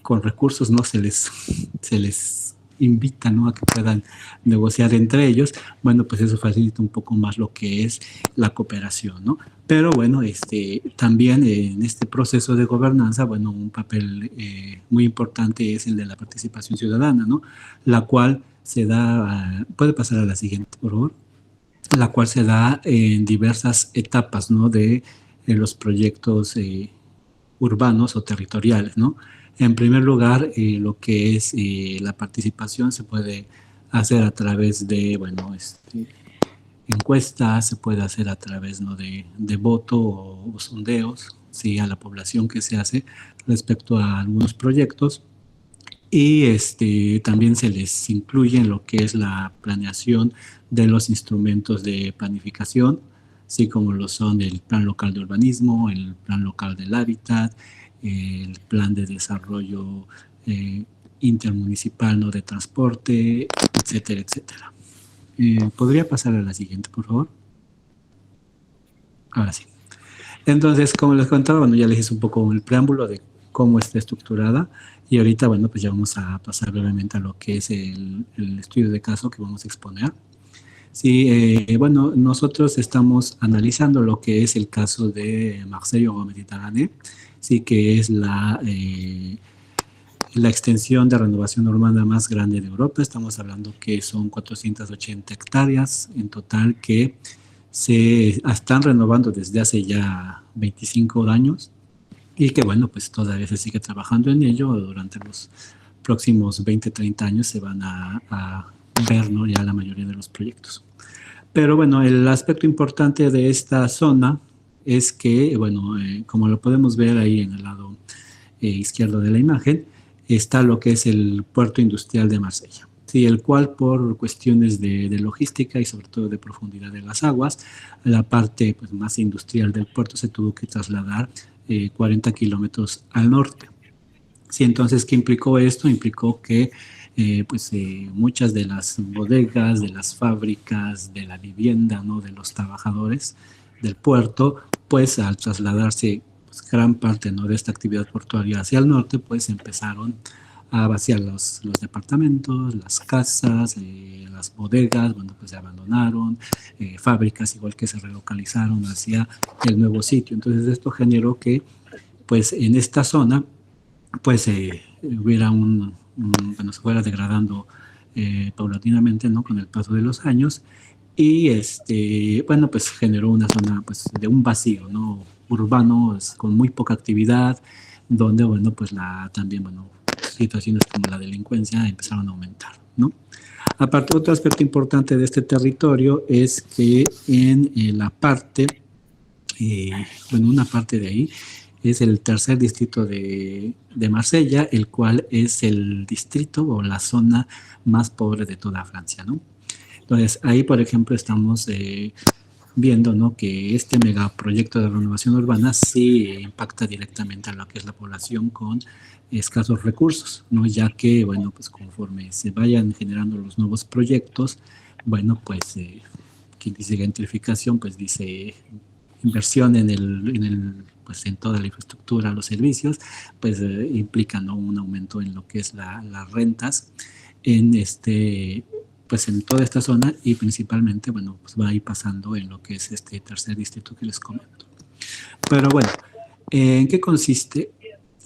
con recursos no se les invita, ¿no?, a que puedan negociar entre ellos, bueno, pues eso facilita un poco más lo que es la cooperación, ¿no? Pero bueno, también en este proceso de gobernanza, bueno, un papel muy importante es el de la participación ciudadana, ¿no? La cual se da, puede pasar a la siguiente, por favor, la cual se da en diversas etapas, ¿no?, de los proyectos urbanos o territoriales, ¿no? En primer lugar, lo que es la participación se puede hacer a través de, bueno, encuestas, se puede hacer a través, ¿no?, de voto o sondeos, ¿sí?, a la población que se hace respecto a algunos proyectos. Y también se les incluye en lo que es la planeación de los instrumentos de planificación, así como lo son el Plan Local de Urbanismo, el Plan Local del Hábitat, el Plan de Desarrollo Intermunicipal, ¿no?, de Transporte, etcétera, etcétera. ¿Podría pasar a la siguiente, por favor? Ahora sí. Entonces, como les contaba, bueno, ya les hice un poco el preámbulo de cómo está estructurada y ahorita, bueno, pues ya vamos a pasar brevemente a lo que es el estudio de caso que vamos a exponer. Sí, bueno, nosotros estamos analizando lo que es el caso de Marseille Euromediterráneo, sí, que es la extensión de renovación urbana más grande de Europa. Estamos hablando que son 480 hectáreas en total que se están renovando desde hace ya 25 años y que, bueno, pues todavía se sigue trabajando en ello. Durante los próximos 20, 30 años se van a ver, ¿no?, ya la mayoría de los proyectos. Pero bueno, el aspecto importante de esta zona es que, bueno, como lo podemos ver ahí en el lado izquierdo de la imagen, está lo que es el puerto industrial de Marsella, sí, el cual por cuestiones de logística y sobre todo de profundidad de las aguas, la parte pues más industrial del puerto se tuvo que trasladar 40 kilómetros al norte. Sí, entonces, ¿qué implicó esto? Implicó que muchas de las bodegas, de las fábricas, de la vivienda, ¿no?, de los trabajadores del puerto, pues al trasladarse pues, gran parte, ¿no?, de esta actividad portuaria hacia el norte, pues empezaron a vaciar los departamentos, las casas, las bodegas, bueno, pues se abandonaron, fábricas igual que se relocalizaron hacia el nuevo sitio. Entonces esto generó que pues en esta zona pues hubiera bueno, se fuera degradando paulatinamente, ¿no?, con el paso de los años y bueno, pues generó una zona pues de un vacío, ¿no?, urbano, con muy poca actividad, donde, bueno, pues también, bueno, situaciones como la delincuencia empezaron a aumentar, ¿no? Aparte, otro aspecto importante de este territorio es que en la parte, bueno, una parte de ahí es el tercer distrito de Marsella, el cual es el distrito o la zona más pobre de toda Francia, ¿no? Entonces, ahí, por ejemplo, estamos viendo, ¿no?, que este megaproyecto de renovación urbana sí impacta directamente a lo que es la población con escasos recursos, ¿no?, ya que, bueno, pues conforme se vayan generando los nuevos proyectos, bueno, pues quien dice gentrificación, pues dice inversión pues en toda la infraestructura, los servicios, pues implica, ¿no?, un aumento en lo que es las rentas en pues en toda esta zona y principalmente, bueno, pues va a ir pasando en lo que es este tercer distrito que les comento. Pero bueno, ¿en qué consiste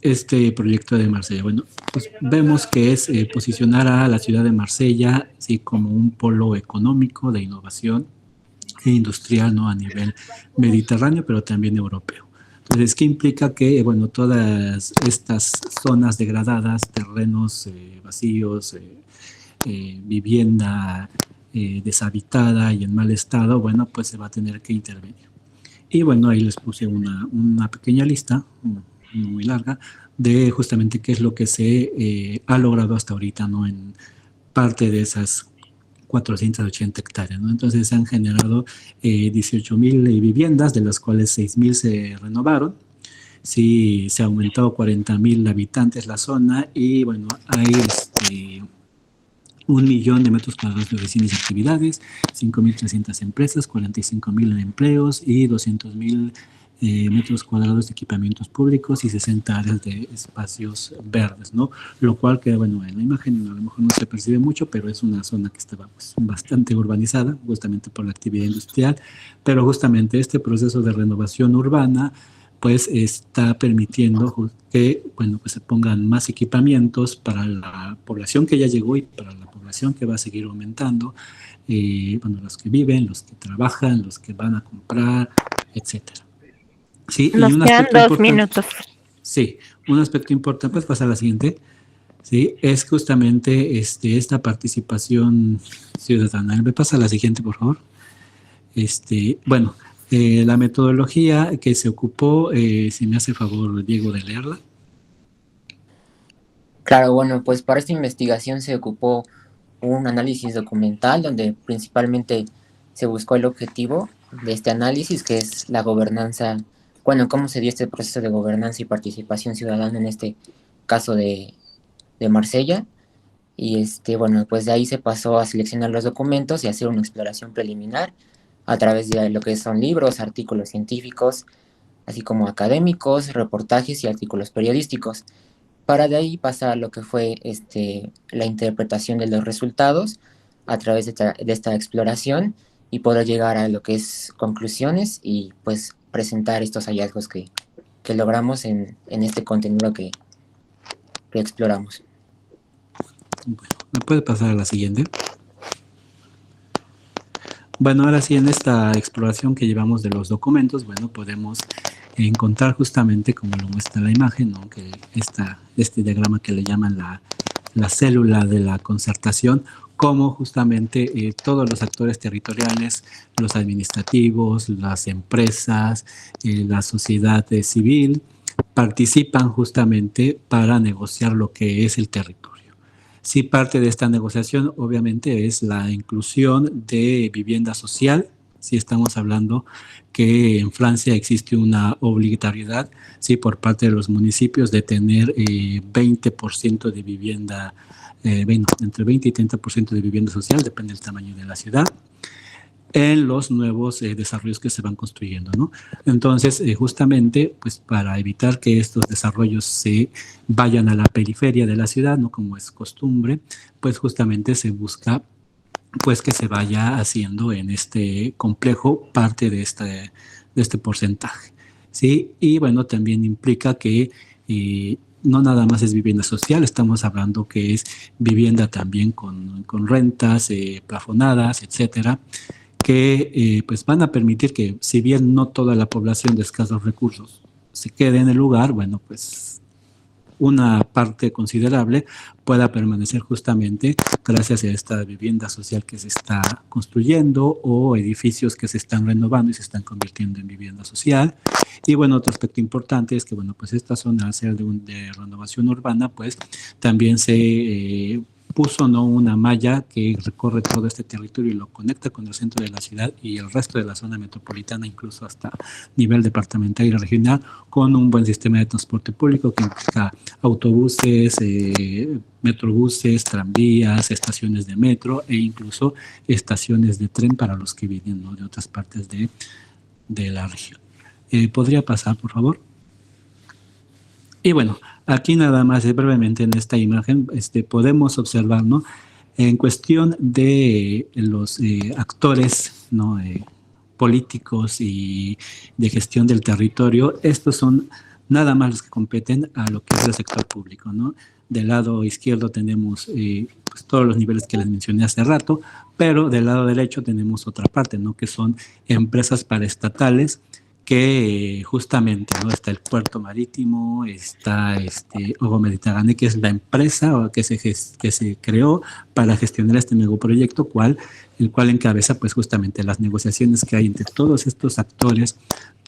este proyecto de Marsella? Bueno, pues vemos que es posicionar a la ciudad de Marsella, sí, como un polo económico de innovación e industrial, ¿no?, a nivel mediterráneo, pero también europeo. Entonces, ¿qué implica? Que, bueno, todas estas zonas degradadas, terrenos vacíos, vivienda deshabitada y en mal estado, bueno, pues se va a tener que intervenir. Y bueno, ahí les puse una pequeña lista, muy larga, de justamente qué es lo que se ha logrado hasta ahorita, ¿no?, en parte de esas 480 hectáreas, ¿no? Entonces se han generado 18,000 viviendas, de las cuales 6,000 se renovaron, sí se aumentó 40,000 habitantes la zona y bueno, hay 1,000,000 de metros cuadrados de oficinas y actividades, 5,300 empresas, 45,000 empleos y 200,000 metros cuadrados de equipamientos públicos y 60 áreas de espacios verdes, ¿no? Lo cual que, bueno, en la imagen a lo mejor no se percibe mucho, pero es una zona que estaba pues, bastante urbanizada, justamente por la actividad industrial, pero justamente este proceso de renovación urbana pues está permitiendo que, bueno, pues se pongan más equipamientos para la población que ya llegó y para la población que va a seguir aumentando, bueno, los que viven, los que trabajan, los que van a comprar, etcétera. Sí, Nos y un quedan aspecto 2 minutos. Sí, un aspecto importante, pues pasar a la siguiente, sí, es justamente esta participación ciudadana. ¿Me pasa a la siguiente, por favor? Bueno, la metodología que se ocupó, si me hace favor, Diego, de leerla. Claro, bueno, pues para esta investigación se ocupó un análisis documental donde principalmente se buscó el objetivo de este análisis, que es la gobernanza, bueno, cómo se dio este proceso de gobernanza y participación ciudadana en este caso de Marsella. Y bueno, pues de ahí se pasó a seleccionar los documentos y hacer una exploración preliminar a través de lo que son libros, artículos científicos, así como académicos, reportajes y artículos periodísticos, para de ahí pasar a lo que fue la interpretación de los resultados a través de esta exploración y poder llegar a lo que es conclusiones y pues presentar estos hallazgos que logramos en este contenido que exploramos. Bueno, ¿me puede pasar a la siguiente? Bueno, ahora sí, en esta exploración que llevamos de los documentos, bueno, podemos encontrar justamente, como lo muestra la imagen, ¿no? Que este diagrama que le llaman la célula de la concertación, cómo justamente todos los actores territoriales, los administrativos, las empresas, la sociedad civil, participan justamente para negociar lo que es el territorio. Sí, parte de esta negociación obviamente es la inclusión de vivienda social. Sí, estamos hablando que en Francia existe una obligatoriedad, sí, por parte de los municipios de tener 20% de vivienda, entre 20 y 30% de vivienda social, depende del tamaño de la ciudad, en los nuevos desarrollos que se van construyendo, ¿no? Entonces, justamente, pues para evitar que estos desarrollos se vayan a la periferia de la ciudad, ¿no? Como es costumbre, pues justamente se busca pues que se vaya haciendo en este complejo parte de este porcentaje, ¿sí? Y bueno, también implica que no nada más es vivienda social, estamos hablando que es vivienda también con rentas plafonadas, etcétera, que pues van a permitir que, si bien no toda la población de escasos recursos se quede en el lugar, bueno, pues una parte considerable pueda permanecer justamente gracias a esta vivienda social que se está construyendo o edificios que se están renovando y se están convirtiendo en vivienda social. Y bueno, otro aspecto importante es que, bueno, pues esta zona, al ser de renovación urbana, pues también se puso, ¿no?, una malla que recorre todo este territorio y lo conecta con el centro de la ciudad y el resto de la zona metropolitana, incluso hasta nivel departamental y regional, con un buen sistema de transporte público que implica autobuses, metrobuses, tranvías, estaciones de metro e incluso estaciones de tren para los que vienen, ¿no?, de otras partes de la región. ¿Podría pasar, por favor? Y bueno, aquí nada más brevemente en esta imagen podemos observar, ¿no?, en cuestión de los actores, ¿no?, políticos y de gestión del territorio, estos son nada más los que competen a lo que es el sector público, ¿no? Del lado izquierdo tenemos pues todos los niveles que les mencioné hace rato, pero del lado derecho tenemos otra parte, ¿no?, que son empresas paraestatales, que justamente, ¿no?, está el puerto marítimo, está Ogo Mediterráneo, que es la empresa que se creó para gestionar este megaproyecto, el cual encabeza pues justamente las negociaciones que hay entre todos estos actores,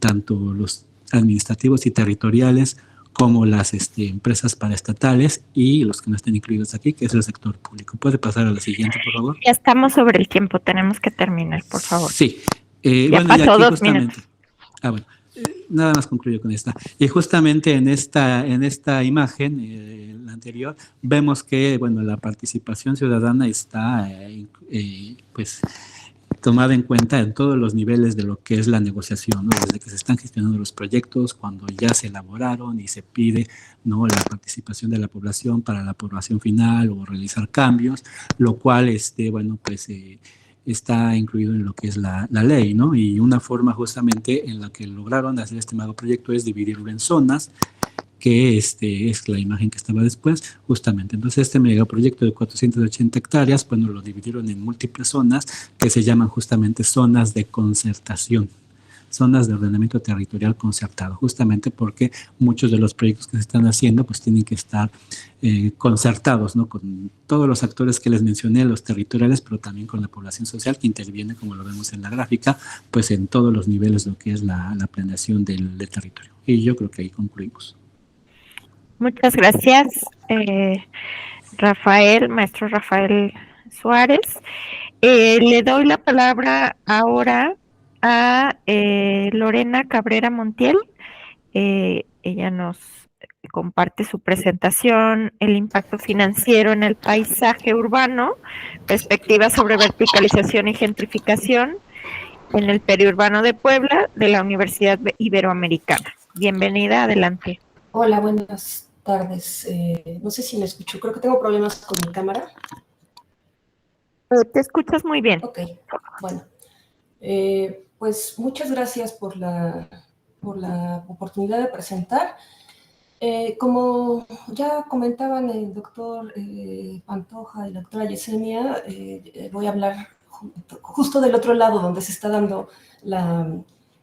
tanto los administrativos y territoriales como las empresas paraestatales y los que no estén incluidos aquí, que es el sector público. ¿Puede pasar a la siguiente, por favor? Ya estamos sobre el tiempo, tenemos que terminar, por favor. Sí. Ya pasó 2 minutos. Bueno, nada más concluyo con esta. Y justamente en esta imagen, la anterior, vemos que, bueno, la participación ciudadana está, pues, tomada en cuenta en todos los niveles de lo que es la negociación, ¿no? Desde que se están gestionando los proyectos, cuando ya se elaboraron y se pide, ¿no?, la participación de la población para la aprobación final o realizar cambios, lo cual, bueno, pues está incluido en lo que es la ley, ¿no? Y una forma justamente en la que lograron hacer este megaproyecto es dividirlo en zonas, que es la imagen que estaba después, justamente. Entonces, este megaproyecto de 480 hectáreas, bueno, lo dividieron en múltiples zonas que se llaman justamente zonas de concertación, zonas de ordenamiento territorial concertado, justamente porque muchos de los proyectos que se están haciendo, pues tienen que estar concertados, ¿no?, con todos los actores que les mencioné, los territoriales, pero también con la población social que interviene, como lo vemos en la gráfica, pues en todos los niveles de lo que es la planeación del territorio. Y yo creo que ahí concluimos. Muchas gracias, maestro Rafael Suárez. Le doy la palabra ahora a Lorena Cabrera Montiel. Ella nos comparte su presentación, el impacto financiero en el paisaje urbano, perspectivas sobre verticalización y gentrificación en el periurbano de Puebla, de la Universidad Iberoamericana. Bienvenida, adelante. Hola, buenas tardes. No sé si me escucho, creo que tengo problemas con mi cámara. Te escuchas muy bien. Ok, bueno. Pues muchas gracias por la oportunidad de presentar. Como ya comentaban el doctor Pantoja y la doctora Yesenia, voy a hablar justo del otro lado donde se está dando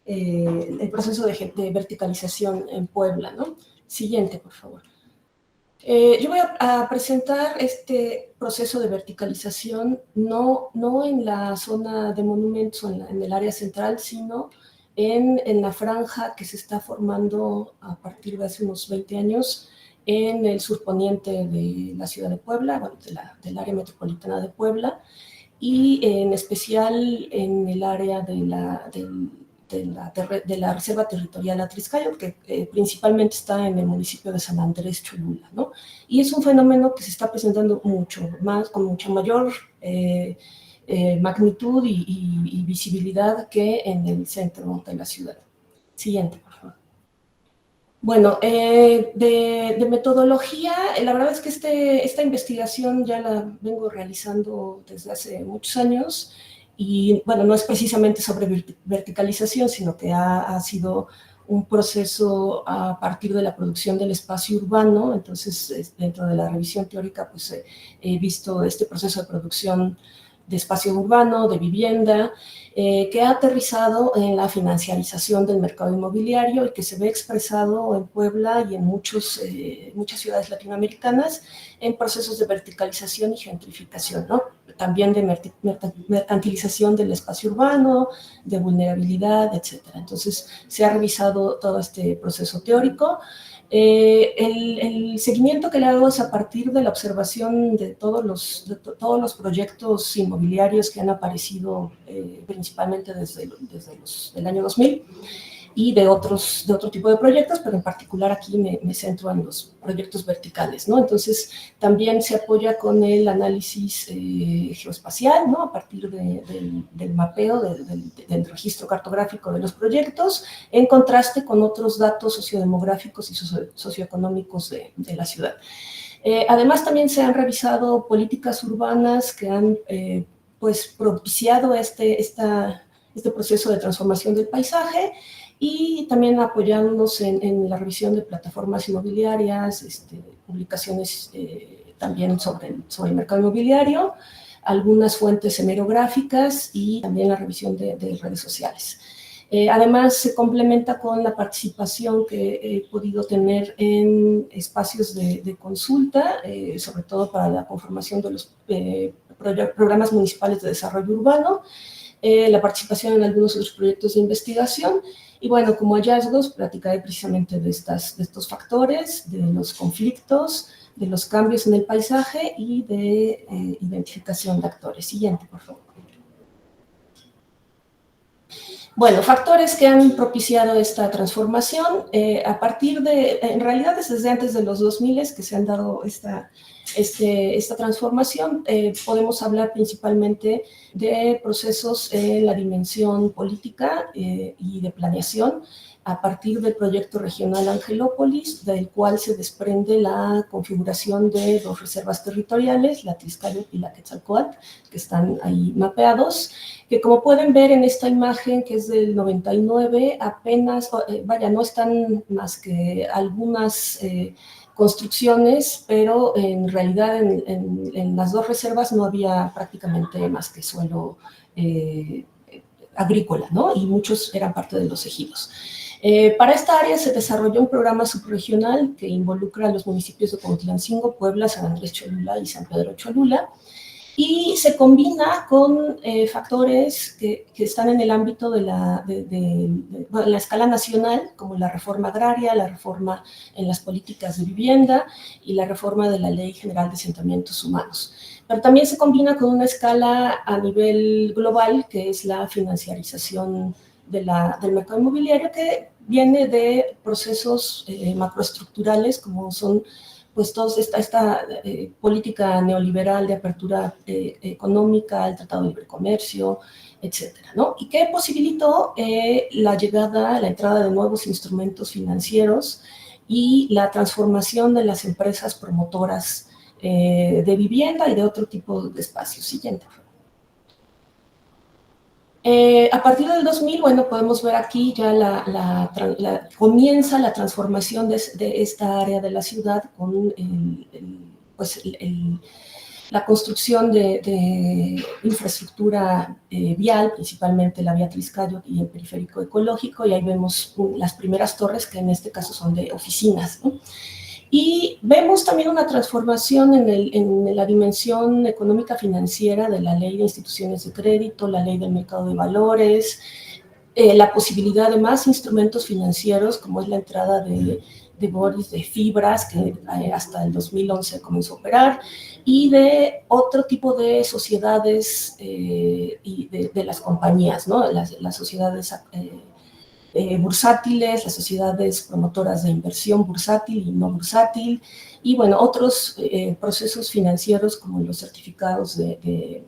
el proceso de verticalización en Puebla, ¿no? Siguiente, por favor. Yo voy a presentar este proceso de verticalización no en la zona de monumentos o en el área central, sino en la franja que se está formando a partir de hace unos 20 años en el surponiente de la ciudad de Puebla, bueno, del área metropolitana de Puebla, y en especial en el área de la Reserva Territorial Atriscayo, que principalmente está en el municipio de San Andrés Cholula, ¿no? Y es un fenómeno que se está presentando con mucha mayor magnitud y visibilidad que en el centro de la ciudad. Siguiente, por favor. Bueno, de metodología, la verdad es que esta investigación ya la vengo realizando desde hace muchos años y, bueno, no es precisamente sobre verticalización, sino que ha sido un proceso a partir de la producción del espacio urbano. Entonces, dentro de la revisión teórica, pues he visto este proceso de producción de espacio urbano, de vivienda, que ha aterrizado en la financiarización del mercado inmobiliario y que se ve expresado en Puebla y en muchas ciudades latinoamericanas en procesos de verticalización y gentrificación, ¿no? También de mercantilización del espacio urbano, de vulnerabilidad, etc. Entonces, se ha revisado todo este proceso teórico. El seguimiento que le hago es a partir de la observación de todos los proyectos inmobiliarios que han aparecido principalmente desde el año 2000 y de otro tipo de proyectos, pero en particular aquí me centro en los proyectos verticales, ¿no? Entonces, también se apoya con el análisis geoespacial, ¿no? A partir del mapeo, del registro cartográfico de los proyectos, en contraste con otros datos sociodemográficos y socioeconómicos de la ciudad. Además, también se han revisado políticas urbanas que han pues propiciado este proceso de transformación del paisaje, y también apoyándonos en la revisión de plataformas inmobiliarias, publicaciones también sobre el mercado inmobiliario, algunas fuentes hemerográficas y también la revisión de redes sociales. Además, se complementa con la participación que he podido tener en espacios de consulta, sobre todo para la conformación de los programas municipales de desarrollo urbano, la participación en algunos otros proyectos de investigación. Y bueno, como hallazgos, platicaré precisamente de estos factores, de los conflictos, de los cambios en el paisaje y de identificación de actores. Siguiente, por favor. Bueno, factores que han propiciado esta transformación, a partir de, en realidad es desde antes de los 2000 que se han dado esta transformación. Podemos hablar principalmente de procesos en la dimensión política y de planeación, a partir del proyecto regional Angelópolis, del cual se desprende la configuración de 2 reservas territoriales, la Tliscayotl y la Quetzalcóatl, que están ahí mapeados, que como pueden ver en esta imagen, que es del 99, apenas, no están más que algunas construcciones, pero en realidad en las 2 reservas no había prácticamente más que suelo agrícola, ¿no? Y muchos eran parte de los ejidos. Para esta área se desarrolló un programa subregional que involucra a los municipios de Cuautlancingo, Puebla, San Andrés Cholula y San Pedro Cholula, y se combina con factores que están en el ámbito de la escala nacional, como la reforma agraria, la reforma en las políticas de vivienda y la reforma de la Ley General de Asentamientos Humanos. Pero también se combina con una escala a nivel global, que es la financiarización del mercado inmobiliario, que viene de procesos macroestructurales, como son pues toda esta política neoliberal de apertura económica, el Tratado de Libre Comercio, etcétera, ¿no? Y que posibilitó la entrada de nuevos instrumentos financieros y la transformación de las empresas promotoras de vivienda y de otro tipo de espacios. Siguiente. A partir del 2000, bueno, podemos ver aquí ya comienza la transformación de esta área de la ciudad con la construcción de infraestructura vial, principalmente la vía Tliscayotl y el periférico ecológico, y ahí vemos las primeras torres, que en este caso son de oficinas, ¿no? Y vemos también una transformación en la dimensión económica financiera de la ley de instituciones de crédito, la ley del mercado de valores, la posibilidad de más instrumentos financieros, como es la entrada de Boris de fibras, que hasta el 2011 comenzó a operar, y de otro tipo de sociedades y de las compañías, ¿no? Las sociedades bursátiles, las sociedades promotoras de inversión bursátil y no bursátil, y bueno, otros procesos financieros como los certificados de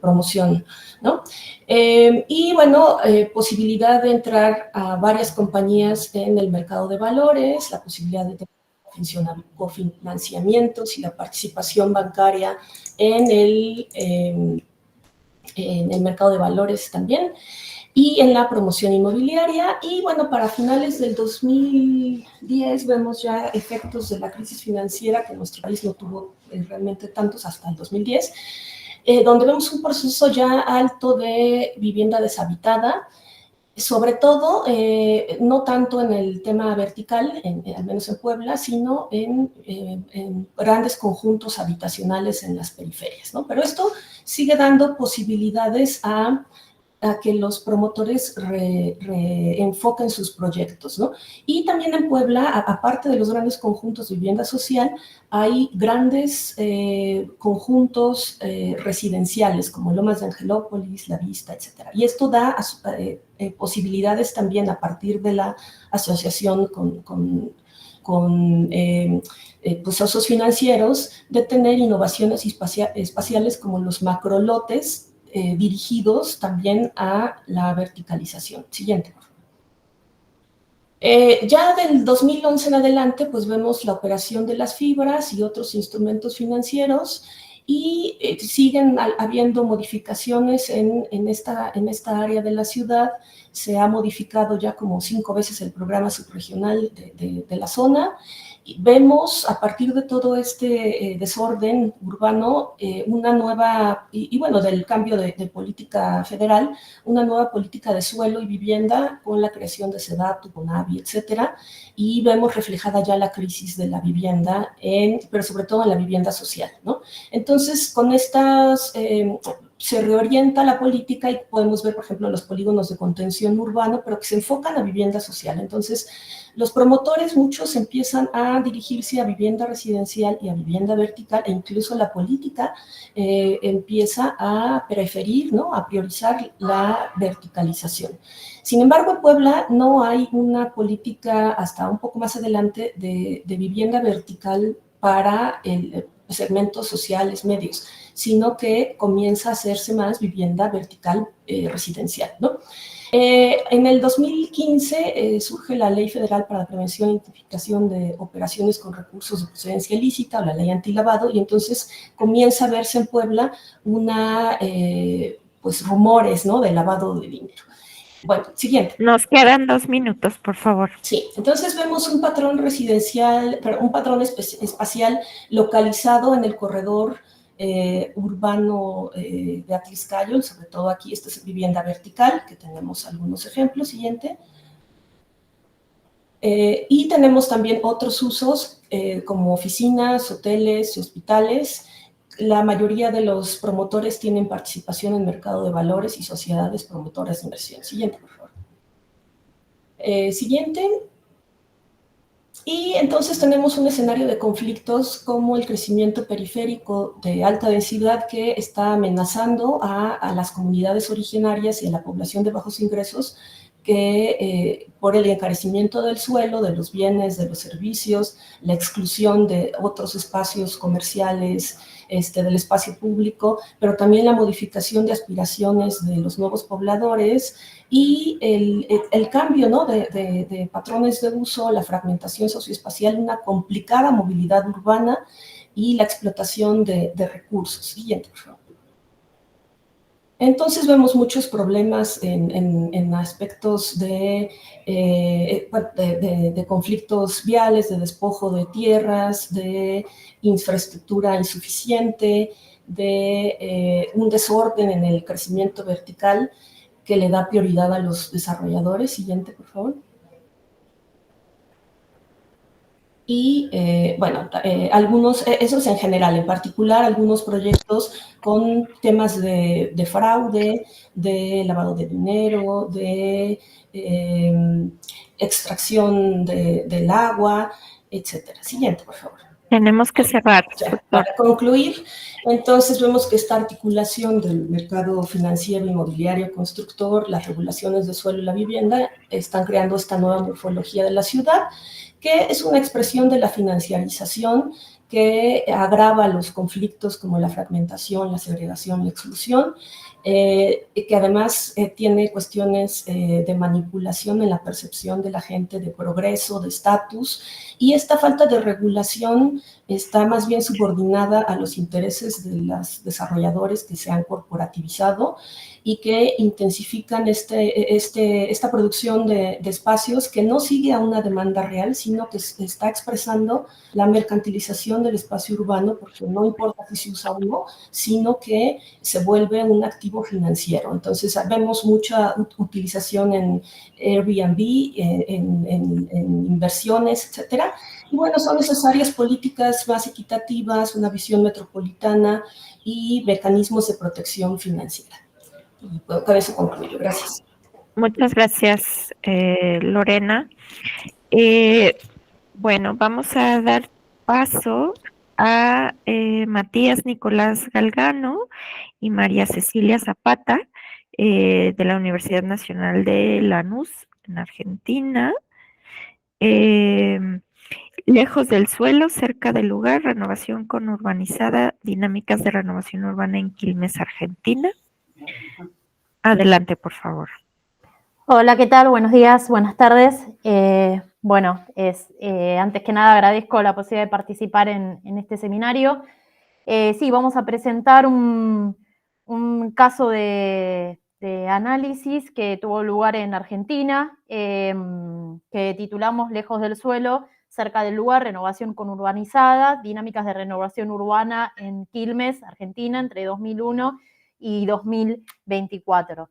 promoción, ¿no? Y bueno, posibilidad de entrar a varias compañías en el mercado de valores, la posibilidad de tener cofinanciamientos y la participación bancaria en el mercado de valores también, y en la promoción inmobiliaria. Y bueno, para finales del 2010 vemos ya efectos de la crisis financiera, que nuestro país no tuvo realmente tantos hasta el 2010, donde vemos un proceso ya alto de vivienda deshabitada, sobre todo, no tanto en el tema vertical, al menos en Puebla, sino en grandes conjuntos habitacionales en las periferias, ¿no? Pero esto sigue dando posibilidades a que los promotores reenfoquen sus proyectos, ¿no? Y también en Puebla, aparte de los grandes conjuntos de vivienda social, hay grandes conjuntos residenciales, como Lomas de Angelópolis, La Vista, etc. Y esto da posibilidades también, a partir de la asociación con socios financieros, de tener innovaciones espaciales como los macrolotes, dirigidos también a la verticalización. Siguiente. Ya del 2011 en adelante, pues vemos la operación de las fibras y otros instrumentos financieros, y siguen habiendo modificaciones en esta área de la ciudad. Se ha modificado ya como 5 veces el programa subregional de la zona. Y vemos, a partir de todo este desorden urbano, una nueva, y bueno, del cambio de política federal, una nueva política de suelo y vivienda, con la creación de SEDATU, CONAVI, etcétera, y vemos reflejada ya la crisis de la vivienda, pero sobre todo en la vivienda social, ¿no? Entonces, con estas se reorienta la política y podemos ver, por ejemplo, los polígonos de contención urbano, pero que se enfocan a vivienda social. Entonces, los promotores, muchos empiezan a dirigirse a vivienda residencial y a vivienda vertical, e incluso la política empieza a preferir, ¿no?, a priorizar la verticalización. Sin embargo, en Puebla no hay una política hasta un poco más adelante de vivienda vertical para segmentos sociales medios, sino que comienza a hacerse más vivienda vertical residencial, ¿no? En el 2015 surge la Ley Federal para la Prevención e Identificación de Operaciones con Recursos de Procedencia Ilícita, o la Ley Antilavado, y entonces comienza a verse en Puebla pues rumores, ¿no?, de lavado de dinero. Bueno, siguiente. Nos quedan 2 minutos, por favor. Sí, entonces vemos un patrón residencial, un patrón espacial localizado en el corredor urbano de Atliscayol, sobre todo aquí, esta es vivienda vertical, que tenemos algunos ejemplos. Siguiente. Y tenemos también otros usos como oficinas, hoteles y hospitales. La mayoría de los promotores tienen participación en mercado de valores y sociedades promotoras de inversión. Siguiente, por favor. Siguiente. Y entonces tenemos un escenario de conflictos como el crecimiento periférico de alta densidad que está amenazando a las comunidades originarias y a la población de bajos ingresos, que por el encarecimiento del suelo, de los bienes, de los servicios, la exclusión de otros espacios comerciales, del espacio público, pero también la modificación de aspiraciones de los nuevos pobladores y el cambio, ¿no?, de patrones de uso, la fragmentación socioespacial, una complicada movilidad urbana y la explotación de recursos. Siguiente, por favor. Entonces vemos muchos problemas en aspectos de conflictos viales, de despojo de tierras, de infraestructura insuficiente, de un desorden en el crecimiento vertical que le da prioridad a los desarrolladores. Siguiente, por favor. Y bueno, esos en general, en particular algunos proyectos con temas de fraude, de lavado de dinero, de extracción del agua, etcétera. Siguiente, por favor. Tenemos que cerrar. Ya, para concluir, entonces vemos que esta articulación del mercado financiero, inmobiliario, constructor, las regulaciones de suelo y la vivienda están creando esta nueva morfología de la ciudad, que es una expresión de la financiarización que agrava los conflictos como la fragmentación, la segregación, la exclusión, que además tiene cuestiones de manipulación en la percepción de la gente de progreso, de estatus, y esta falta de regulación está más bien subordinada a los intereses de los desarrolladores que se han corporativizado y que intensifican esta producción de espacios que no sigue a una demanda real, sino que está expresando la mercantilización del espacio urbano, porque no importa si se usa o no, sino que se vuelve un activo financiero. Entonces vemos mucha utilización en Airbnb, en inversiones, etcétera. Y bueno, son necesarias políticas más equitativas, una visión metropolitana y mecanismos de protección financiera. Y con eso concluyo. Gracias. Muchas gracias, Lorena. Bueno, vamos a dar paso a Matías Nicolás Galgano y María Cecilia Zapata, de la Universidad Nacional de Lanús, en Argentina. Lejos del suelo, cerca del lugar, renovación conurbanizada, dinámicas de renovación urbana en Quilmes, Argentina. Adelante, por favor. Hola, ¿qué tal? Buenos días, buenas tardes. Bueno, antes que nada agradezco la posibilidad de participar en este seminario. Sí, vamos a presentar un caso de análisis que tuvo lugar en Argentina, que titulamos Lejos del suelo, cerca del lugar, renovación conurbanizada, dinámicas de renovación urbana en Quilmes, Argentina, entre 2001 y 2024.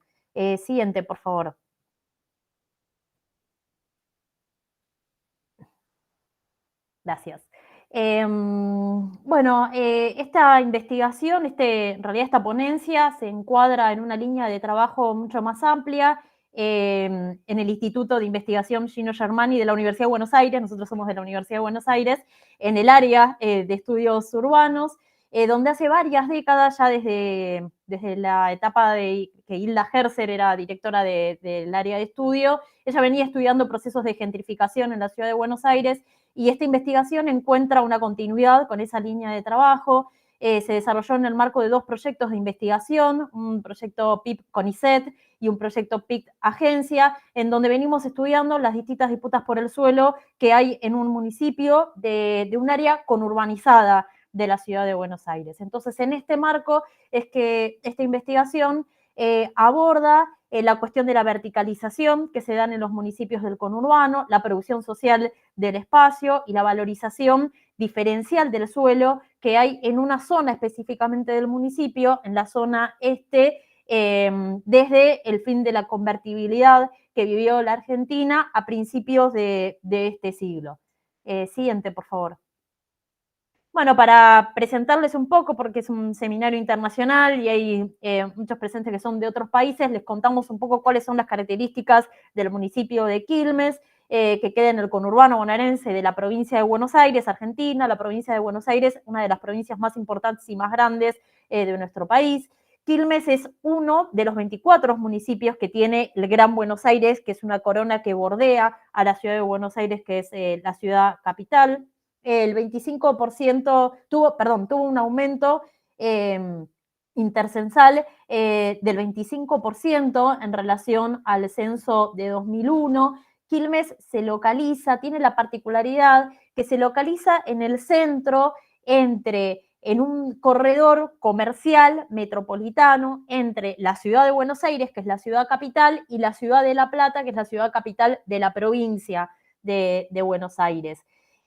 Siguiente, por favor. Gracias. Bueno, esta investigación, en realidad esta ponencia se encuadra en una línea de trabajo mucho más amplia en el Instituto de Investigación Gino Germani de la Universidad de Buenos Aires. Nosotros somos de la Universidad de Buenos Aires, en el área de estudios urbanos, donde hace varias décadas, ya desde la etapa de que Hilda Herzer era directora del área de estudio, ella venía estudiando procesos de gentrificación en la ciudad de Buenos Aires, y esta investigación encuentra una continuidad con esa línea de trabajo. Se desarrolló en el marco de 2 proyectos de investigación, un proyecto PIP-CONICET y un proyecto PIC-Agencia, en donde venimos estudiando las distintas disputas por el suelo que hay en un municipio de un área conurbanizada de la ciudad de Buenos Aires. Entonces, en este marco es que esta investigación aborda la cuestión de la verticalización que se dan en los municipios del conurbano, la producción social del espacio y la valorización diferencial del suelo que hay en una zona específicamente del municipio, en la zona este, desde el fin de la convertibilidad que vivió la Argentina a principios de este siglo. Siguiente, por favor. Bueno, para presentarles un poco, porque es un seminario internacional y hay muchos presentes que son de otros países, les contamos un poco cuáles son las características del municipio de Quilmes, que queda en el conurbano bonaerense de la provincia de Buenos Aires, Argentina. La provincia de Buenos Aires, una de las provincias más importantes y más grandes de nuestro país. Quilmes es uno de los 24 municipios que tiene el Gran Buenos Aires, que es una corona que bordea a la ciudad de Buenos Aires, que es la ciudad capital. El 25% tuvo un aumento intercensal del 25% en relación al censo de 2001. Quilmes tiene la particularidad que se localiza en el centro en un corredor comercial metropolitano entre la ciudad de Buenos Aires, que es la ciudad capital, y la ciudad de La Plata, que es la ciudad capital de la provincia de Buenos Aires.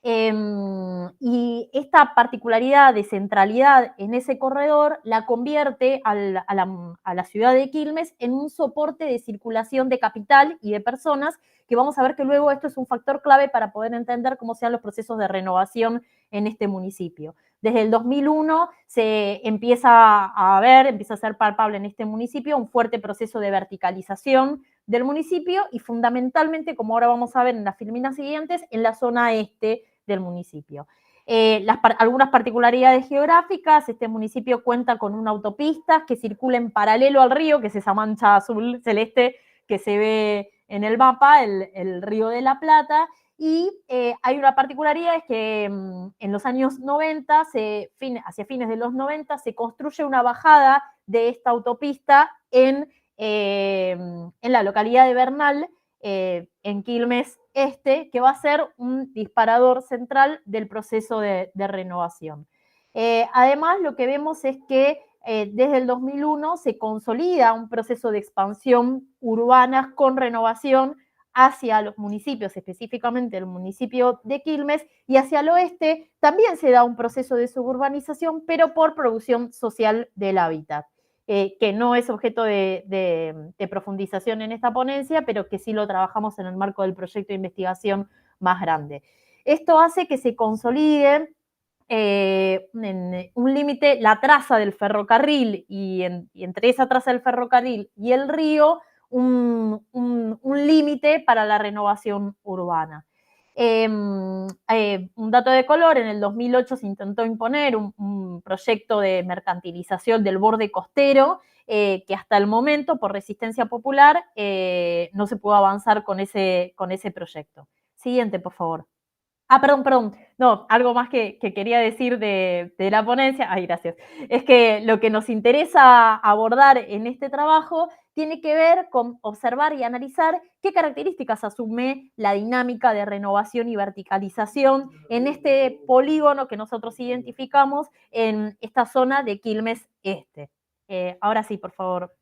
Y esta particularidad de centralidad en ese corredor la convierte a la ciudad de Quilmes en un soporte de circulación de capital y de personas, que vamos a ver que luego esto es un factor clave para poder entender cómo sean los procesos de renovación en este municipio. Desde el 2001 se empieza a ser palpable en este municipio un fuerte proceso de verticalización del municipio y fundamentalmente, como ahora vamos a ver en las filminas siguientes, en la zona este del municipio. Algunas particularidades geográficas: este municipio cuenta con una autopista que circula en paralelo al río, que es esa mancha azul celeste que se ve en el mapa, el río de la Plata, y hay una particularidad, es que en los años 90, hacia fines de los 90, se construye una bajada de esta autopista en la localidad de Bernal, en Quilmes Este, que va a ser un disparador central del proceso de renovación. Además, lo que vemos es que desde el 2001 se consolida un proceso de expansión urbana con renovación hacia los municipios, específicamente el municipio de Quilmes, y hacia el oeste también se da un proceso de suburbanización, pero por producción social del hábitat. Que no es objeto de profundización en esta ponencia, pero que sí lo trabajamos en el marco del proyecto de investigación más grande. Esto hace que se consolide en un límite la traza del ferrocarril y entre esa traza del ferrocarril y el río un límite para la renovación urbana. Un dato de color: en el 2008 se intentó imponer un proyecto de mercantilización del borde costero, que hasta el momento, por resistencia popular, no se pudo avanzar con ese proyecto. Siguiente, por favor. Perdón. No, algo más que quería decir de la ponencia. Gracias. Es que lo que nos interesa abordar en este trabajo tiene que ver con observar y analizar qué características asume la dinámica de renovación y verticalización en este polígono que nosotros identificamos en esta zona de Quilmes Este. Ahora sí, por favor,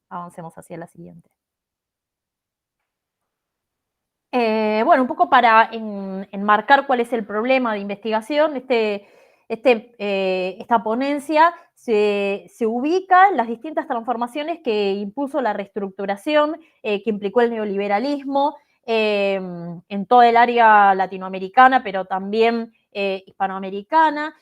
avancemos hacia la siguiente. Bueno, un poco para enmarcar cuál es el problema de investigación, esta ponencia se ubica en las distintas transformaciones que impuso la reestructuración, que implicó el neoliberalismo en toda el área latinoamericana, pero también hispanoamericana.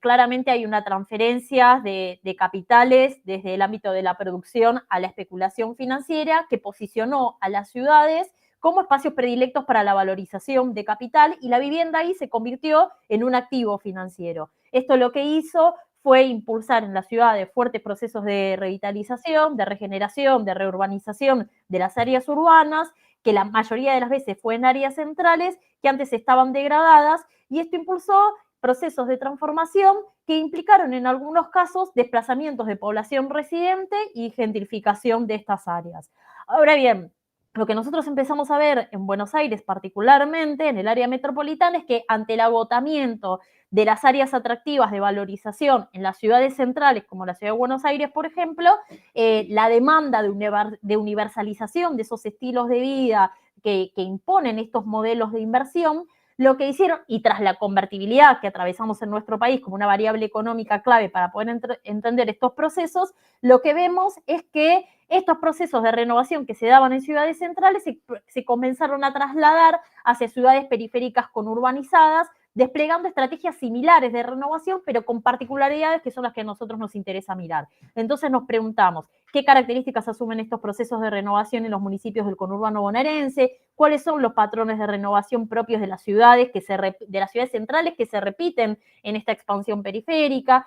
Claramente hay una transferencia de capitales desde el ámbito de la producción a la especulación financiera que posicionó a las ciudades como espacios predilectos para la valorización de capital, y la vivienda ahí se convirtió en un activo financiero. Esto lo que hizo fue impulsar en las ciudades fuertes procesos de revitalización, de regeneración, de reurbanización de las áreas urbanas, que la mayoría de las veces fue en áreas centrales que antes estaban degradadas, y esto impulsó procesos de transformación que implicaron en algunos casos desplazamientos de población residente y gentrificación de estas áreas. Ahora bien, lo que nosotros empezamos a ver en Buenos Aires, particularmente en el área metropolitana, es que ante el agotamiento de las áreas atractivas de valorización en las ciudades centrales, como la ciudad de Buenos Aires, por ejemplo, la demanda de universalización de esos estilos de vida que imponen estos modelos de inversión, lo que hicieron, y tras la convertibilidad que atravesamos en nuestro país como una variable económica clave para poder entender estos procesos, lo que vemos es que estos procesos de renovación que se daban en ciudades centrales se comenzaron a trasladar hacia ciudades periféricas conurbanizadas, desplegando estrategias similares de renovación, pero con particularidades que son las que a nosotros nos interesa mirar. Entonces nos preguntamos, ¿qué características asumen estos procesos de renovación en los municipios del conurbano bonaerense? ¿Cuáles son los patrones de renovación propios de las ciudades, centrales que se repiten en esta expansión periférica?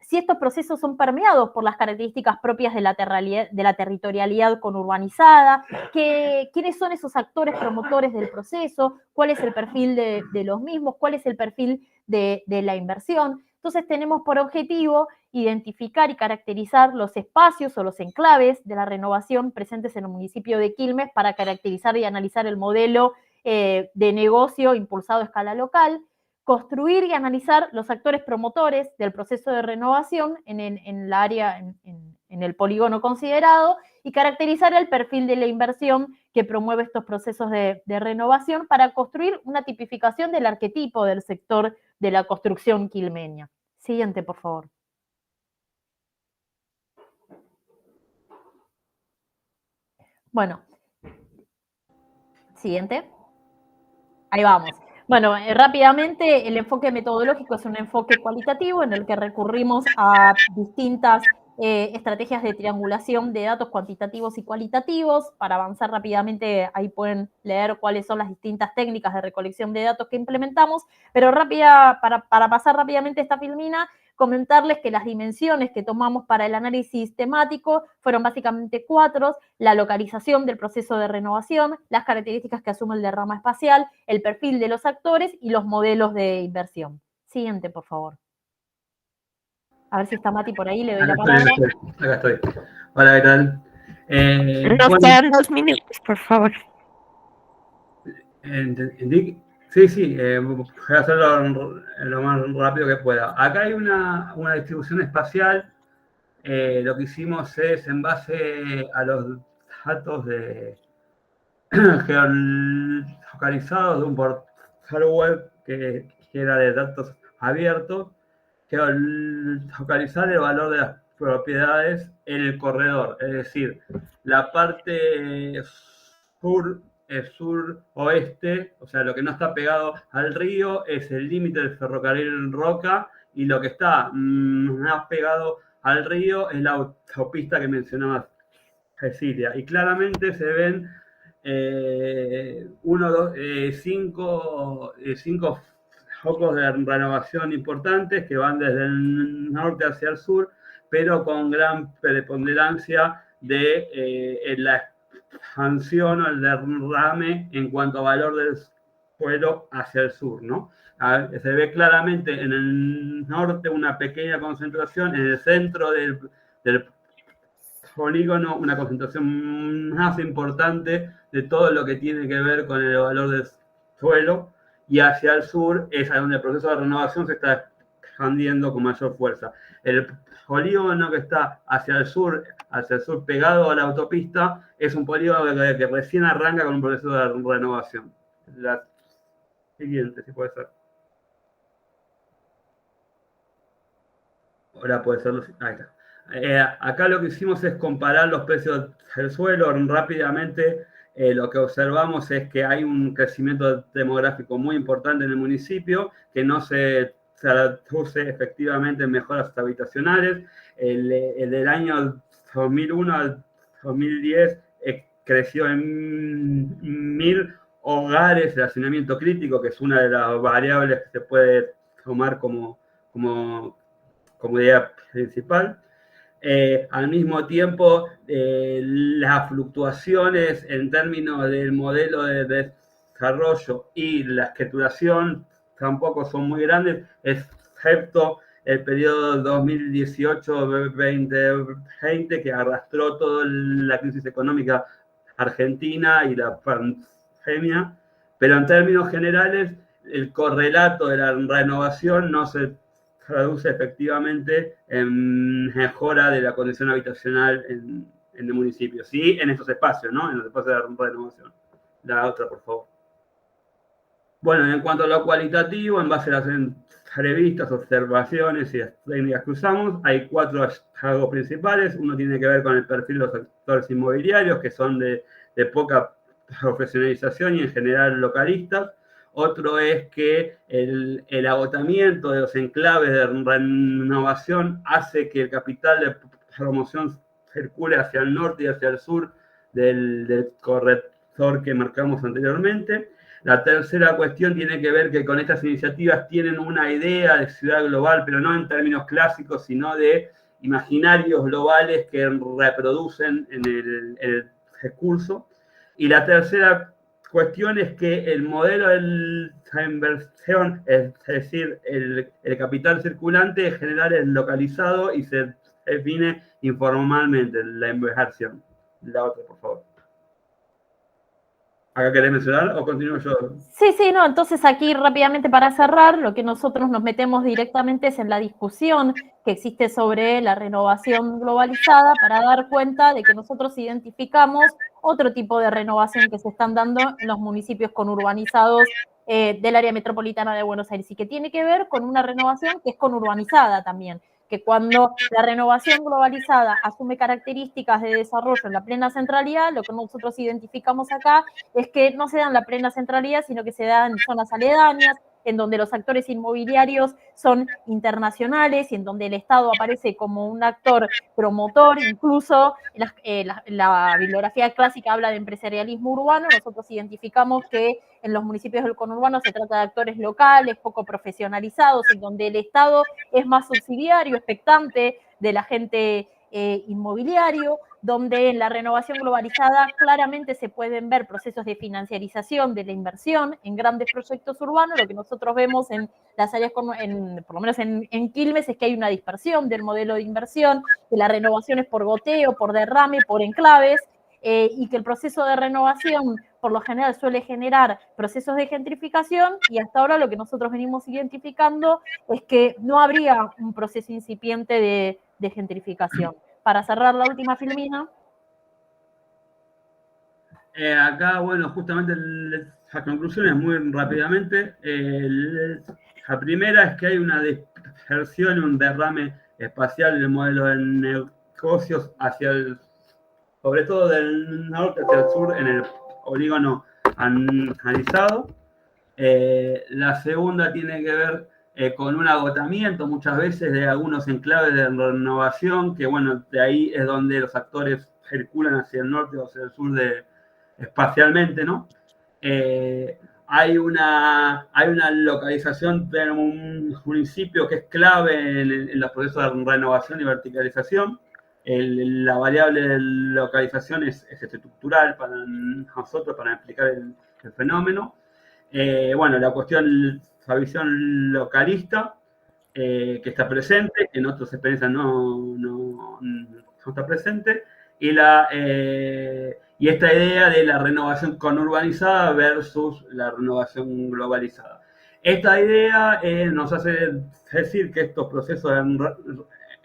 Si estos procesos son permeados por las características propias de la territorialidad conurbanizada, quiénes son esos actores promotores del proceso, cuál es el perfil de los mismos, cuál es el perfil de la inversión. Entonces tenemos por objetivo identificar y caracterizar los espacios o los enclaves de la renovación presentes en el municipio de Quilmes para caracterizar y analizar el modelo de negocio impulsado a escala local, construir y analizar los actores promotores del proceso de renovación en el polígono considerado, y caracterizar el perfil de la inversión que promueve estos procesos de renovación para construir una tipificación del arquetipo del sector de la construcción quilmeña. Siguiente, por favor. Bueno. Siguiente. Ahí vamos. Bueno, rápidamente, el enfoque metodológico es un enfoque cualitativo en el que recurrimos a distintas estrategias de triangulación de datos cuantitativos y cualitativos. Para avanzar rápidamente, ahí pueden leer cuáles son las distintas técnicas de recolección de datos que implementamos, pero para pasar rápidamente esta filmina, comentarles que las dimensiones que tomamos para el análisis temático fueron básicamente 4: la localización del proceso de renovación, las características que asume el derrama espacial, el perfil de los actores y los modelos de inversión. Siguiente, por favor. A ver si está Mati por ahí, le doy la palabra. Acá estoy. Hola, ¿qué tal? Nos quedan 2 minutos, por favor. ¿Entendí? Sí, voy a hacerlo lo más rápido que pueda. Acá hay una distribución espacial. Lo que hicimos es, en base a los datos geolocalizados de un portal web que era de datos abiertos, geolocalizar el valor de las propiedades en el corredor, es decir, la parte sur-oeste, o sea, lo que no está pegado al río es el límite del ferrocarril Roca, y lo que está más pegado al río es la autopista que mencionaba Cecilia. Y claramente se ven 5 focos de renovación importantes que van desde el norte hacia el sur, pero con gran preponderancia de la expansión o el derrame en cuanto a valor del suelo hacia el sur, ¿no? Se ve claramente en el norte una pequeña concentración, en el centro del polígono una concentración más importante de todo lo que tiene que ver con el valor del suelo, y hacia el sur es donde el proceso de renovación se está expandiendo con mayor fuerza. El polígono que está hacia el sur pegado a la autopista, es un polígono que recién arranca con un proceso de renovación. La siguiente, si puede ser. Ahora puede ser. Ahí está. Acá lo que hicimos es comparar los precios del suelo rápidamente. lo que observamos es que hay un crecimiento demográfico muy importante en el municipio, que no se traduce efectivamente en mejoras habitacionales. El del año 2001 al 2010 creció en 1000 hogares de hacinamiento crítico, que es una de las variables que se puede tomar como idea principal. Al mismo tiempo, las fluctuaciones en términos del modelo de desarrollo y la escrituración tampoco son muy grandes, excepto el periodo 2018-2020, que arrastró toda la crisis económica argentina y la pandemia, pero en términos generales, el correlato de la renovación no se traduce efectivamente en mejora de la condición habitacional en el municipio. Sí, en esos espacios, ¿no? En los espacios de renovación. La otra, por favor. Bueno, en cuanto a lo cualitativo, en base a las entrevistas, observaciones y las técnicas que usamos, hay 4 hallazgos principales. Uno tiene que ver con el perfil de los sectores inmobiliarios, que son de poca profesionalización y en general localistas. Otro es que el agotamiento de los enclaves de renovación hace que el capital de promoción circule hacia el norte y hacia el sur del corredor que marcamos anteriormente. La tercera cuestión tiene que ver que con estas iniciativas tienen una idea de ciudad global, pero no en términos clásicos, sino de imaginarios globales que reproducen en el discurso. Y la tercera cuestión es que el modelo de la inversión, es decir, el capital circulante, en general es localizado y se define informalmente la inversión. La otra, por favor. ¿Acá querés mencionar o continúo yo? Sí, no, entonces aquí rápidamente para cerrar, lo que nosotros nos metemos directamente es en la discusión que existe sobre la renovación globalizada para dar cuenta de que nosotros identificamos otro tipo de renovación que se están dando en los municipios conurbanizados del área metropolitana de Buenos Aires y que tiene que ver con una renovación que es conurbanizada también, que cuando la renovación globalizada asume características de desarrollo en la plena centralidad, lo que nosotros identificamos acá es que no se da en la plena centralidad, sino que se da en zonas aledañas, en donde los actores inmobiliarios son internacionales y en donde el Estado aparece como un actor promotor, incluso la bibliografía clásica habla de empresarialismo urbano. Nosotros identificamos que en los municipios del conurbano se trata de actores locales, poco profesionalizados, en donde el Estado es más subsidiario, expectante del agente inmobiliario, donde en la renovación globalizada claramente se pueden ver procesos de financiarización de la inversión en grandes proyectos urbanos. Lo que nosotros vemos en las áreas, por lo menos en Quilmes, es que hay una dispersión del modelo de inversión, que la renovación es por goteo, por derrame, por enclaves, y que el proceso de renovación por lo general suele generar procesos de gentrificación, y hasta ahora lo que nosotros venimos identificando es que no habría un proceso incipiente de gentrificación. Para cerrar la última, Filomena. Acá, bueno, justamente las conclusiones muy rápidamente. La primera es que hay una dispersión y un derrame espacial en el modelo de negocios sobre todo del norte hacia el sur, en el polígono analizado. La segunda tiene que ver con un agotamiento muchas veces de algunos enclaves de renovación, que bueno, de ahí es donde los actores circulan hacia el norte o hacia el sur espacialmente, ¿no? Hay una localización de un municipio que es clave en los procesos de renovación y verticalización. La variable de localización es estructural para nosotros, para explicar el fenómeno. Bueno, la visión localista que está presente, que en otras experiencias no está presente, y esta idea de la renovación conurbanizada versus la renovación globalizada. Esta idea nos hace decir que estos procesos de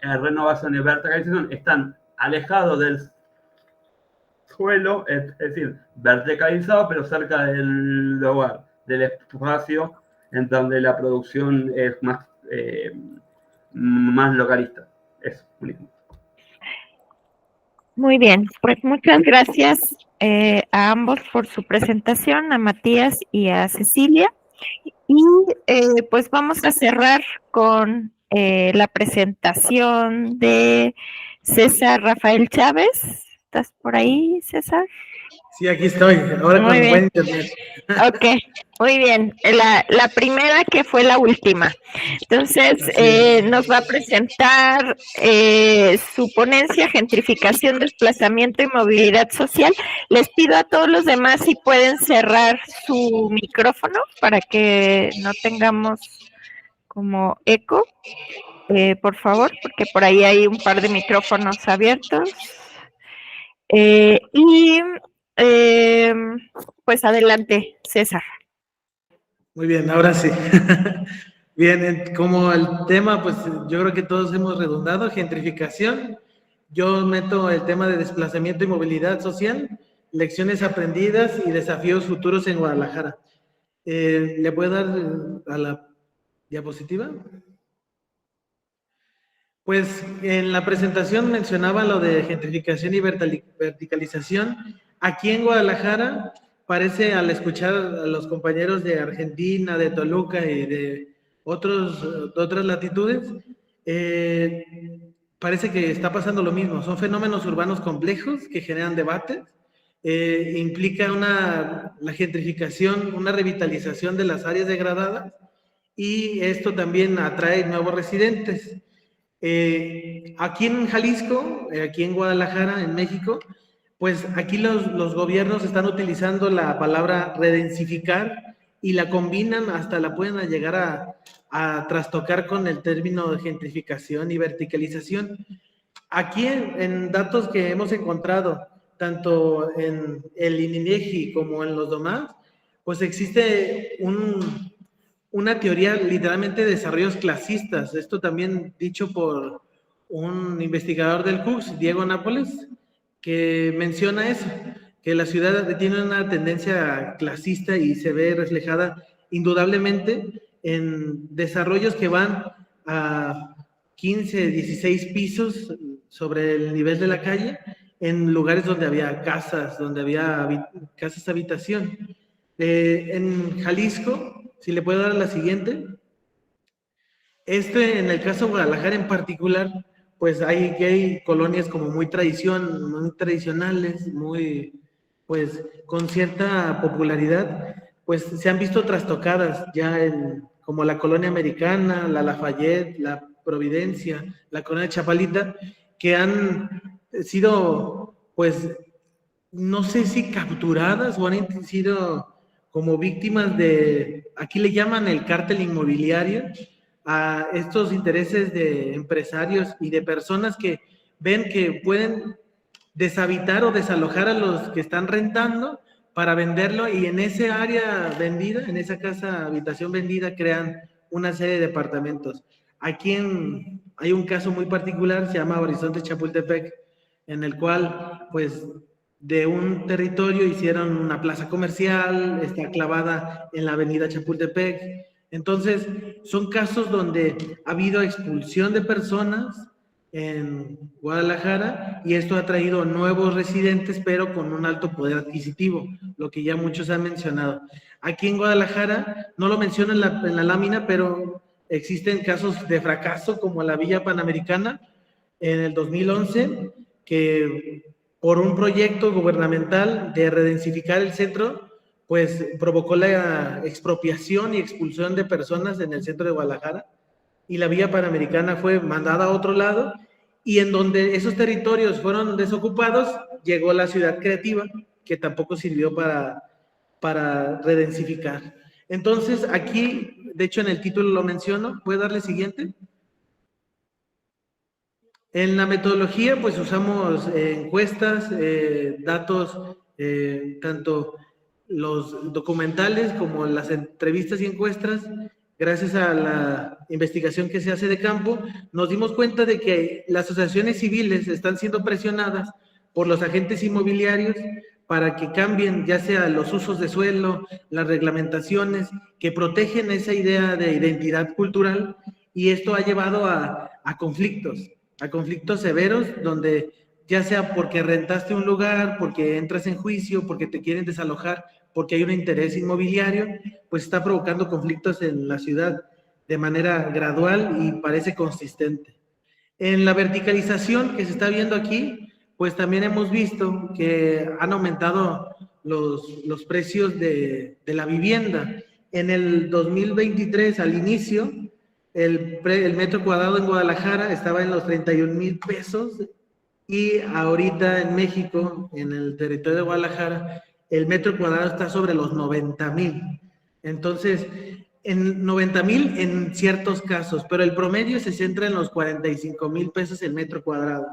renovación y verticalización están alejados del suelo, es decir, verticalizados, pero cerca del hogar, del espacio en donde la producción es más localista. Eso, único. Muy bien, pues muchas gracias a ambos por su presentación, a Matías y a Cecilia. Y pues vamos a cerrar con la presentación de César Rafael Chávez. ¿Estás por ahí, César? Sí, aquí estoy, ahora Muy con bien. buen internet. Ok, muy bien. La primera que fue la última. Entonces, nos va a presentar su ponencia, gentrificación, desplazamiento y movilidad social. Les pido a todos los demás si pueden cerrar su micrófono para que no tengamos como eco, por favor, porque por ahí hay un par de micrófonos abiertos. Pues adelante, César. Muy bien, ahora sí. Bien, como el tema, pues yo creo que todos hemos redundado, gentrificación. Yo meto el tema de desplazamiento y movilidad social, lecciones aprendidas y desafíos futuros en Guadalajara. ¿Le puedo dar a la diapositiva? Pues en la presentación mencionaba lo de gentrificación y verticalización. Aquí en Guadalajara parece, al escuchar a los compañeros de Argentina, de Toluca y de otras latitudes, parece que está pasando lo mismo. Son fenómenos urbanos complejos que generan debates. Implica la gentrificación, una revitalización de las áreas degradadas, y esto también atrae nuevos residentes. Aquí en Jalisco, aquí en Guadalajara, en México, pues aquí los gobiernos están utilizando la palabra redensificar y la combinan, hasta la pueden llegar a trastocar con el término de gentrificación y verticalización. Aquí en datos que hemos encontrado, tanto en el INEGI como en los demás, pues existe una teoría literalmente de desarrollos clasistas. Esto también dicho por un investigador del CUCS, Diego Nápoles, que menciona eso, que la ciudad tiene una tendencia clasista y se ve reflejada indudablemente en desarrollos que van a 15, 16 pisos sobre el nivel de la calle, en lugares donde había casas, donde había casas habitación. En Jalisco, si le puedo dar la siguiente. En el caso de Guadalajara en particular, pues hay colonias como muy tradicionales, muy, pues, con cierta popularidad, pues se han visto trastocadas ya como la Colonia Americana, la Lafayette, la Providencia, la Colonia Chapalita, que han sido, pues, no sé si capturadas o han sido como víctimas aquí le llaman el cártel inmobiliario, a estos intereses de empresarios y de personas que ven que pueden deshabitar o desalojar a los que están rentando para venderlo, y en ese área vendida, en esa casa habitación vendida, crean una serie de departamentos. Aquí hay un caso muy particular, se llama Horizonte Chapultepec, en el cual, pues, de un territorio hicieron una plaza comercial, está clavada en la avenida Chapultepec. Entonces, son casos donde ha habido expulsión de personas en Guadalajara, y esto ha traído nuevos residentes, pero con un alto poder adquisitivo, lo que ya muchos han mencionado. Aquí en Guadalajara, no lo menciono en la lámina, pero existen casos de fracaso, como la Villa Panamericana en el 2011, que por un proyecto gubernamental de redensificar el centro, pues provocó la expropiación y expulsión de personas en el centro de Guadalajara, y la Vía Panamericana fue mandada a otro lado, y en donde esos territorios fueron desocupados, llegó la ciudad creativa, que tampoco sirvió para redensificar. Entonces, aquí, de hecho en el título lo menciono, ¿puede darle siguiente? En la metodología, pues usamos encuestas, datos, tanto los documentales como las entrevistas y encuestas. Gracias a la investigación que se hace de campo, nos dimos cuenta de que las asociaciones civiles están siendo presionadas por los agentes inmobiliarios para que cambien ya sea los usos de suelo, las reglamentaciones que protegen esa idea de identidad cultural, y esto ha llevado a conflictos severos, donde ya sea porque rentaste un lugar, porque entras en juicio, porque te quieren desalojar, porque hay un interés inmobiliario, pues está provocando conflictos en la ciudad de manera gradual y parece consistente. En la verticalización que se está viendo aquí, pues también hemos visto que han aumentado los precios de la vivienda. En el 2023, al inicio, el metro cuadrado en Guadalajara estaba en los 31,000 pesos y ahorita en México, en el territorio de Guadalajara, el metro cuadrado está sobre los 90,000. Entonces, en 90,000 en ciertos casos, pero el promedio se centra en los 45,000 pesos el metro cuadrado,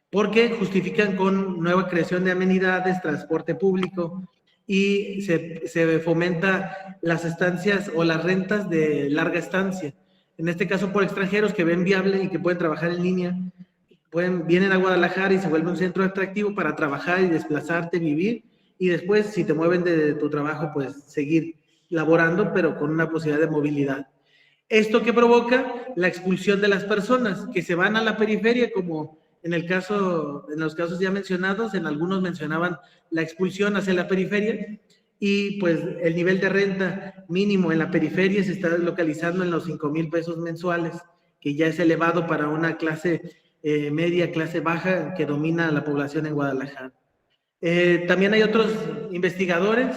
porque justifican con nueva creación de amenidades, transporte público, y se fomenta las estancias o las rentas de larga estancia. En este caso por extranjeros que ven viable y que pueden trabajar en línea, vienen a Guadalajara y se vuelve un centro atractivo para trabajar y desplazarte, vivir, y después si te mueven de tu trabajo, pues seguir laborando, pero con una posibilidad de movilidad. Esto que provoca la expulsión de las personas que se van a la periferia, como en los casos ya mencionados, en algunos mencionaban la expulsión hacia la periferia, y pues el nivel de renta mínimo en la periferia se está localizando en los 5,000 pesos mensuales, que ya es elevado para una clase media, clase baja que domina la población en Guadalajara. También hay otros investigadores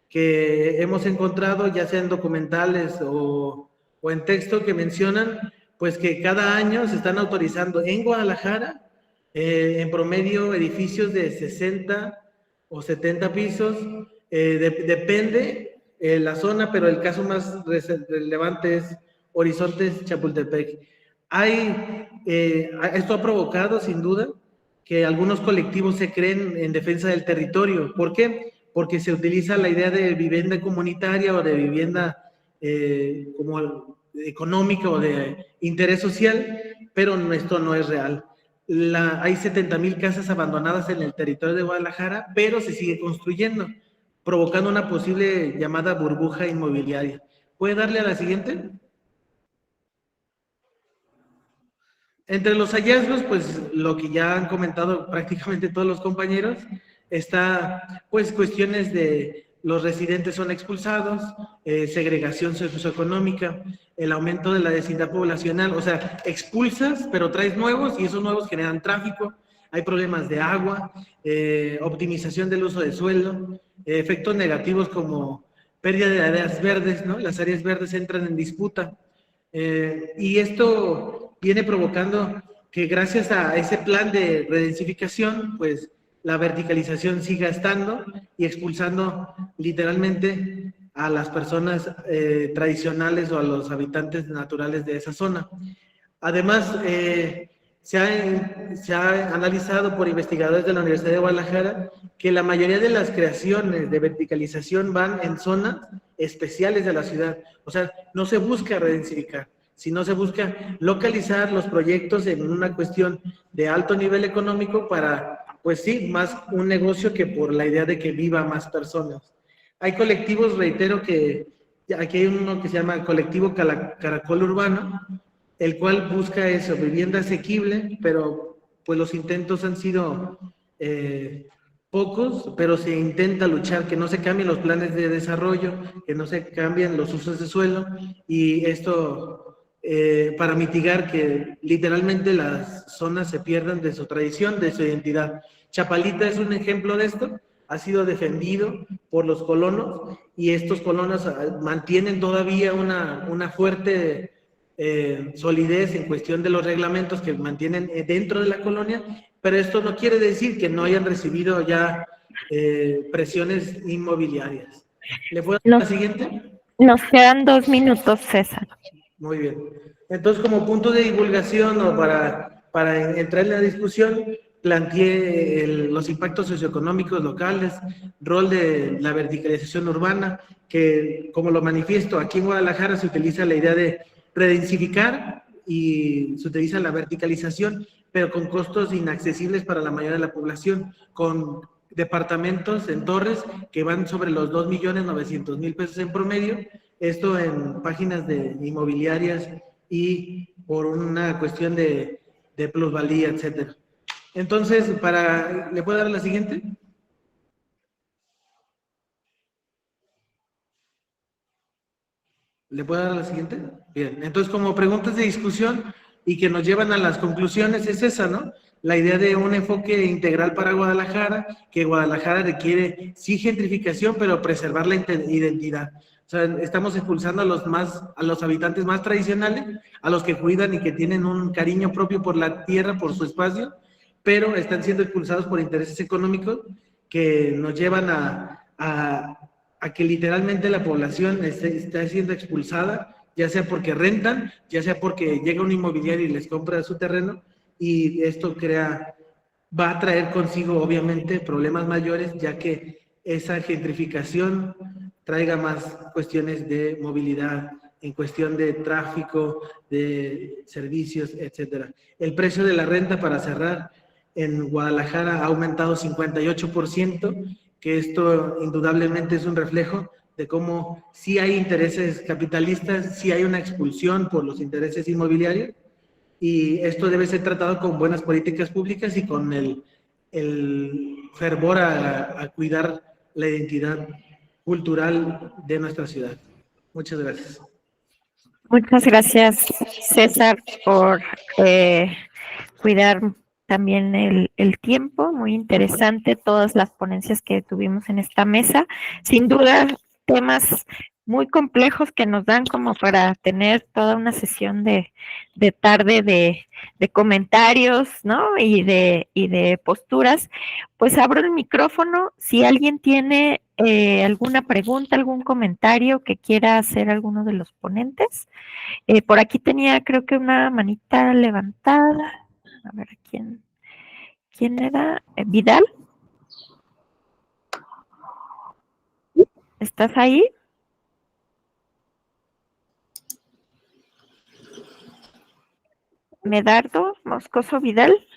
que hemos encontrado, ya sea en documentales o en texto, que mencionan pues que cada año se están autorizando en Guadalajara en promedio edificios de 60 o 70 pisos, depende la zona, pero el caso más relevante es Horizontes, Chapultepec. Esto ha provocado, sin duda, que algunos colectivos se creen en defensa del territorio. ¿Por qué? Porque se utiliza la idea de vivienda comunitaria o de vivienda como económica o de interés social, pero esto no es real. Hay 70,000 casas abandonadas en el territorio de Guadalajara, pero se sigue construyendo, provocando una posible llamada burbuja inmobiliaria. ¿Puede darle a la siguiente? Entre los hallazgos, pues lo que ya han comentado prácticamente todos los compañeros, está pues cuestiones de los residentes son expulsados, segregación socioeconómica, el aumento de la densidad poblacional, o sea, expulsas pero traes nuevos y esos nuevos generan tráfico, hay problemas de agua, optimización del uso de suelo, efectos negativos como pérdida de áreas verdes, ¿no? Las áreas verdes entran en disputa, y esto viene provocando que gracias a ese plan de redensificación, pues la verticalización siga estando y expulsando literalmente a las personas tradicionales o a los habitantes naturales de esa zona. Además, se ha analizado por investigadores de la Universidad de Guadalajara que la mayoría de las creaciones de verticalización van en zonas especiales de la ciudad. O sea, no se busca redensificar, sino se busca localizar los proyectos en una cuestión de alto nivel económico para, pues sí, más un negocio que por la idea de que viva más personas. Hay colectivos, reitero que aquí hay uno que se llama Colectivo Caracol Urbano, el cual busca eso, vivienda asequible, pero pues los intentos han sido pocos, pero se intenta luchar, que no se cambien los planes de desarrollo, que no se cambien los usos de suelo, y esto para mitigar que literalmente las zonas se pierdan de su tradición, de su identidad. Chapalita es un ejemplo de esto, ha sido defendido por los colonos y estos colonos mantienen todavía una fuerte solidez en cuestión de los reglamentos que mantienen dentro de la colonia, pero esto no quiere decir que no hayan recibido ya presiones inmobiliarias. ¿Le puedo dar la siguiente? Nos quedan 2 minutos, César. Muy bien. Entonces, como punto de divulgación o para entrar en la discusión, planteé los impactos socioeconómicos locales, rol de la verticalización urbana, que como lo manifiesto, aquí en Guadalajara se utiliza la idea de redensificar y se utiliza la verticalización, pero con costos inaccesibles para la mayoría de la población, con departamentos en torres que van sobre los 2,900,000 pesos en promedio, esto en páginas de inmobiliarias y por una cuestión de plusvalía, etcétera. Entonces, ¿le puedo dar la siguiente? ¿Le puedo dar la siguiente? Bien, entonces como preguntas de discusión y que nos llevan a las conclusiones es esa, ¿no? La idea de un enfoque integral para Guadalajara, que Guadalajara requiere, sí, gentrificación, pero preservar la identidad. O sea, estamos expulsando a los habitantes más tradicionales, a los que cuidan y que tienen un cariño propio por la tierra, por su espacio, pero están siendo expulsados por intereses económicos que nos llevan a que literalmente la población está siendo expulsada, ya sea porque rentan, ya sea porque llega un inmobiliario y les compra su terreno, y esto va a traer consigo obviamente problemas mayores, ya que esa gentrificación traiga más cuestiones de movilidad, en cuestión de tráfico, de servicios, etcétera. El precio de la renta, para cerrar, en Guadalajara ha aumentado 58%, que esto indudablemente es un reflejo de cómo sí hay intereses capitalistas, sí hay una expulsión por los intereses inmobiliarios, y esto debe ser tratado con buenas políticas públicas y con el fervor a cuidar la identidad cultural de nuestra ciudad. Muchas gracias. Muchas gracias, César, por cuidar también el tiempo. Muy interesante todas las ponencias que tuvimos en esta mesa. Sin duda, temas muy complejos que nos dan como para tener toda una sesión de tarde de comentarios, ¿no? Y de posturas. Pues abro el micrófono. Si alguien tiene alguna pregunta, algún comentario que quiera hacer alguno de los ponentes. Por aquí tenía, creo que una manita levantada. A ver, ¿quién era? ¿Vidal? ¿Estás ahí? ¿Medardo Moscoso Vidal?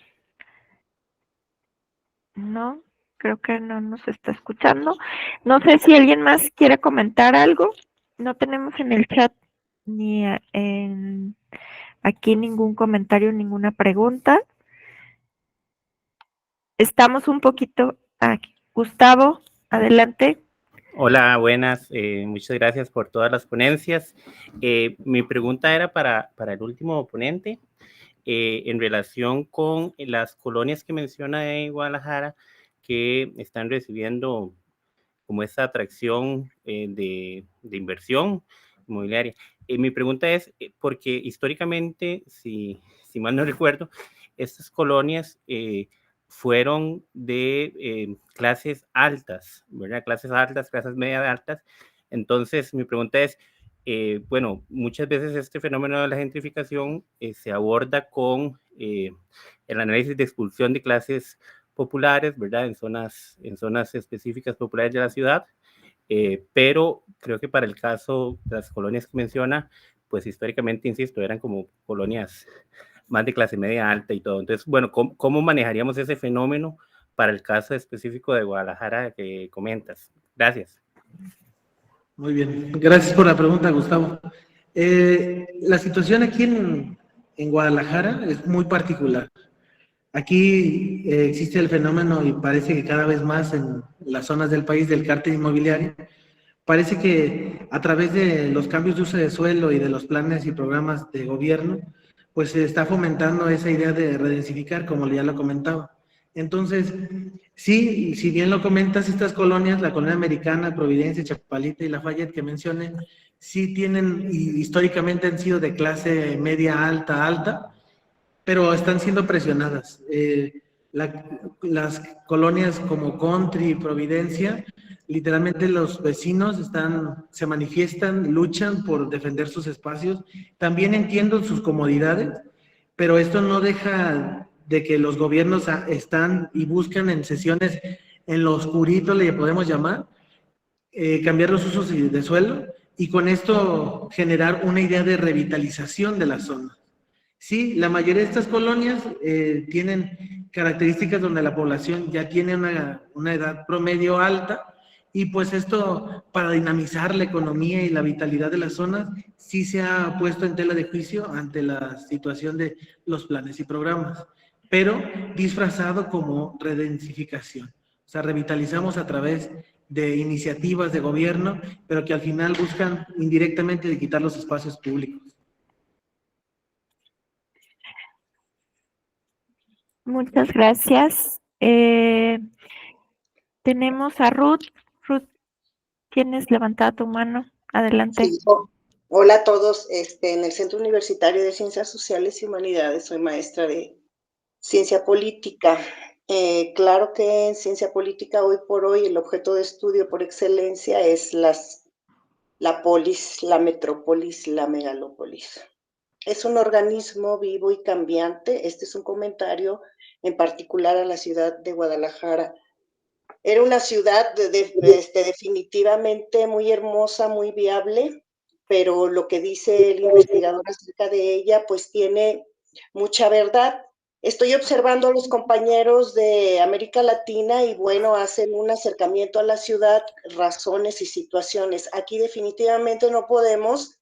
No, creo que no nos está escuchando. No sé si alguien más quiere comentar algo. No tenemos en el chat ni aquí ningún comentario, ninguna pregunta. Estamos un poquito aquí. Gustavo, adelante. Hola, buenas. Muchas gracias por todas las ponencias. Mi pregunta era para el último ponente, en relación con las colonias que menciona en Guadalajara, que están recibiendo como esta atracción de inversión inmobiliaria. Mi pregunta es, porque históricamente, si mal no recuerdo, estas colonias fueron de clases altas, ¿verdad? Clases altas, clases medias altas. Entonces, mi pregunta es, bueno, muchas veces este fenómeno de la gentrificación se aborda con el análisis de expulsión de clases populares, ¿verdad? En zonas específicas populares de la ciudad, pero creo que para el caso de las colonias que menciona, pues históricamente, insisto, eran como colonias más de clase media alta y todo. Entonces, bueno, ¿cómo manejaríamos ese fenómeno para el caso específico de Guadalajara que comentas? Gracias. Muy bien, gracias por la pregunta, Gustavo. La situación aquí en Guadalajara es muy particular. Aquí existe el fenómeno, y parece que cada vez más en las zonas del país, del cártel inmobiliario. Parece que a través de los cambios de uso de suelo y de los planes y programas de gobierno, pues se está fomentando esa idea de redensificar, como ya lo comentaba. Entonces, sí, si bien lo comentas, estas colonias, la colonia americana, Providencia, Chapalita y Lafayette que mencioné, sí tienen, y históricamente han sido de clase media alta, pero están siendo presionadas. Las colonias como Country y Providencia, literalmente los vecinos se manifiestan, luchan por defender sus espacios. También entiendo sus comodidades, pero esto no deja de que los gobiernos están y buscan en sesiones en lo oscurito, le podemos llamar, cambiar los usos de suelo y con esto generar una idea de revitalización de la zona. Sí, la mayoría de estas colonias tienen características donde la población ya tiene una edad promedio alta, y pues esto, para dinamizar la economía y la vitalidad de las zonas, sí se ha puesto en tela de juicio ante la situación de los planes y programas. pero disfrazado como redensificación. O sea, revitalizamos a través de iniciativas de gobierno, pero que al final buscan indirectamente de quitar los espacios públicos. Muchas gracias. Tenemos a Ruth. Ruth, ¿tienes levantada tu mano? Adelante. Sí. Hola a todos. En el Centro Universitario de Ciencias Sociales y Humanidades soy maestra de Ciencia Política. Claro que en Ciencia Política hoy por hoy el objeto de estudio por excelencia es la polis, la metrópolis, la megalópolis. Es un organismo vivo y cambiante. Este es un comentario en particular a la ciudad de Guadalajara. Era una ciudad definitivamente muy hermosa, muy viable, pero lo que dice el investigador acerca de ella, pues tiene mucha verdad. Estoy observando a los compañeros de América Latina y bueno, hacen un acercamiento a la ciudad, razones y situaciones. Aquí definitivamente no podemos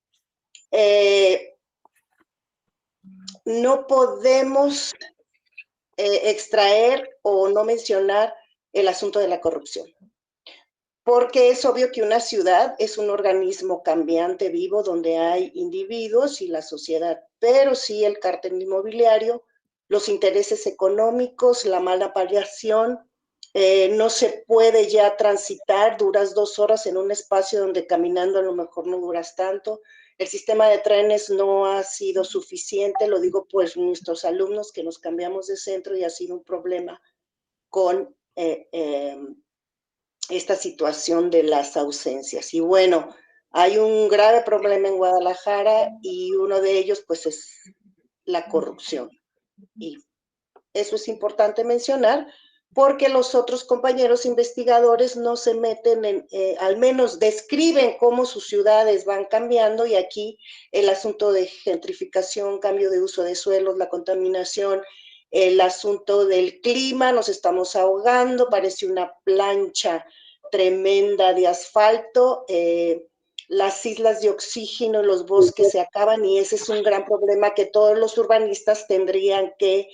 extraer o no mencionar el asunto de la corrupción. Porque es obvio que una ciudad es un organismo cambiante, vivo, donde hay individuos y la sociedad, pero sí el cártel inmobiliario, los intereses económicos, la mala paliación, no se puede ya transitar, duras 2 horas en un espacio donde caminando a lo mejor no duras tanto. El sistema de trenes no ha sido suficiente, lo digo pues nuestros alumnos que nos cambiamos de centro y ha sido un problema con esta situación de las ausencias. Y bueno, hay un grave problema en Guadalajara y uno de ellos pues es la corrupción. Y eso es importante mencionar porque los otros compañeros investigadores no se meten en, al menos describen cómo sus ciudades van cambiando y aquí el asunto de gentrificación, cambio de uso de suelos, la contaminación, el asunto del clima, nos estamos ahogando, parece una plancha tremenda de asfalto, las islas de oxígeno, los bosques se acaban y ese es un gran problema que todos los urbanistas tendrían que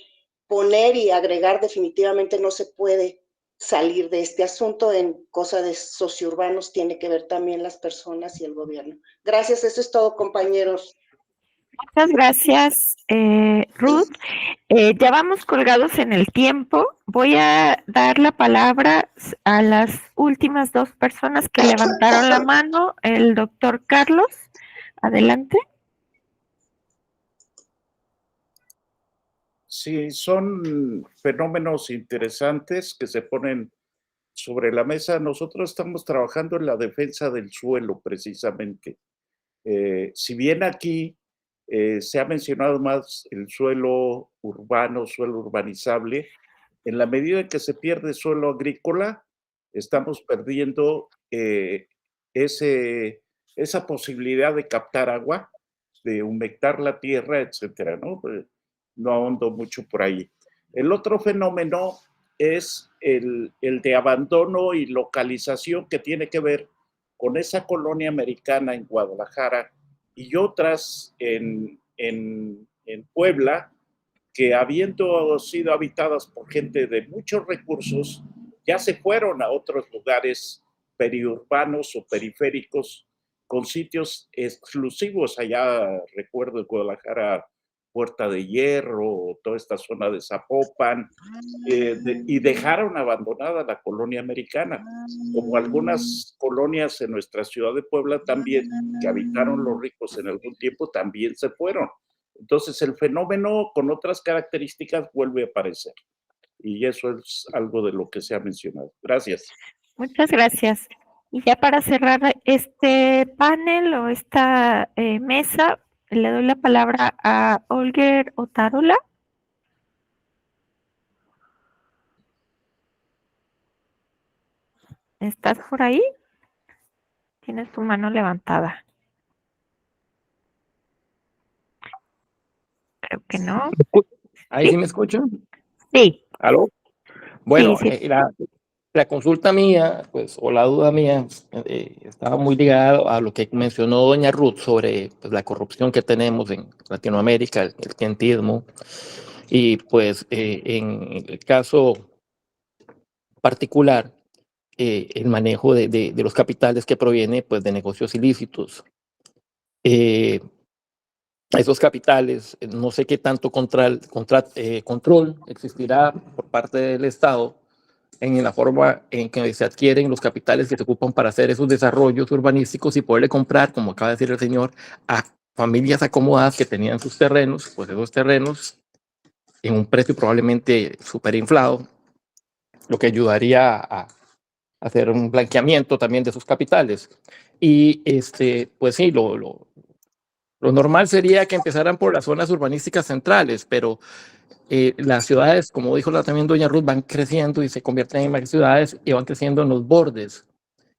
poner y agregar. Definitivamente no se puede salir de este asunto. En cosa de sociourbanos tiene que ver también las personas y el gobierno. Gracias, eso es todo, compañeros. Muchas gracias, Ruth. Ya vamos colgados en el tiempo. Voy a dar la palabra a las últimas 2 personas que levantaron la mano. El doctor Carlos, adelante. Sí, son fenómenos interesantes que se ponen sobre la mesa. Nosotros estamos trabajando en la defensa del suelo, precisamente. Si bien aquí se ha mencionado más el suelo urbano, suelo urbanizable, en la medida en que se pierde suelo agrícola, estamos perdiendo esa posibilidad de captar agua, de humectar la tierra, etcétera, ¿no? No ahondo mucho por ahí. El otro fenómeno es el de abandono y localización que tiene que ver con esa colonia americana en Guadalajara y otras en Puebla, que habiendo sido habitadas por gente de muchos recursos, ya se fueron a otros lugares periurbanos o periféricos con sitios exclusivos. Allá recuerdo en Guadalajara, Puerta de Hierro, toda esta zona de Zapopan, y dejaron abandonada la colonia americana, como algunas colonias en nuestra ciudad de Puebla también, que habitaron los ricos en algún tiempo, también se fueron. Entonces el fenómeno con otras características vuelve a aparecer, y eso es algo de lo que se ha mencionado. Gracias. Muchas gracias. Y ya para cerrar este panel o esta mesa, le doy la palabra a Olger Otárola. ¿Estás por ahí? Tienes tu mano levantada. Creo que no. ¿Ahí sí me escuchan? Sí. ¿Aló? Bueno, Sí, sí. La consulta mía, pues, o la duda mía, estaba muy ligada a lo que mencionó doña Ruth sobre pues, la corrupción que tenemos en Latinoamérica, el clientismo. Y pues en el caso particular, el manejo de los capitales que proviene pues de negocios ilícitos. Esos capitales, no sé qué tanto control existirá por parte del Estado en la forma en que se adquieren los capitales que se ocupan para hacer esos desarrollos urbanísticos y poderle comprar, como acaba de decir el señor, a familias acomodadas que tenían sus terrenos, pues esos terrenos en un precio probablemente superinflado, lo que ayudaría a hacer un blanqueamiento también de sus capitales. Y pues sí, lo normal sería que empezaran por las zonas urbanísticas centrales, pero las ciudades, como dijo también doña Ruth, van creciendo y se convierten en más ciudades y van creciendo en los bordes.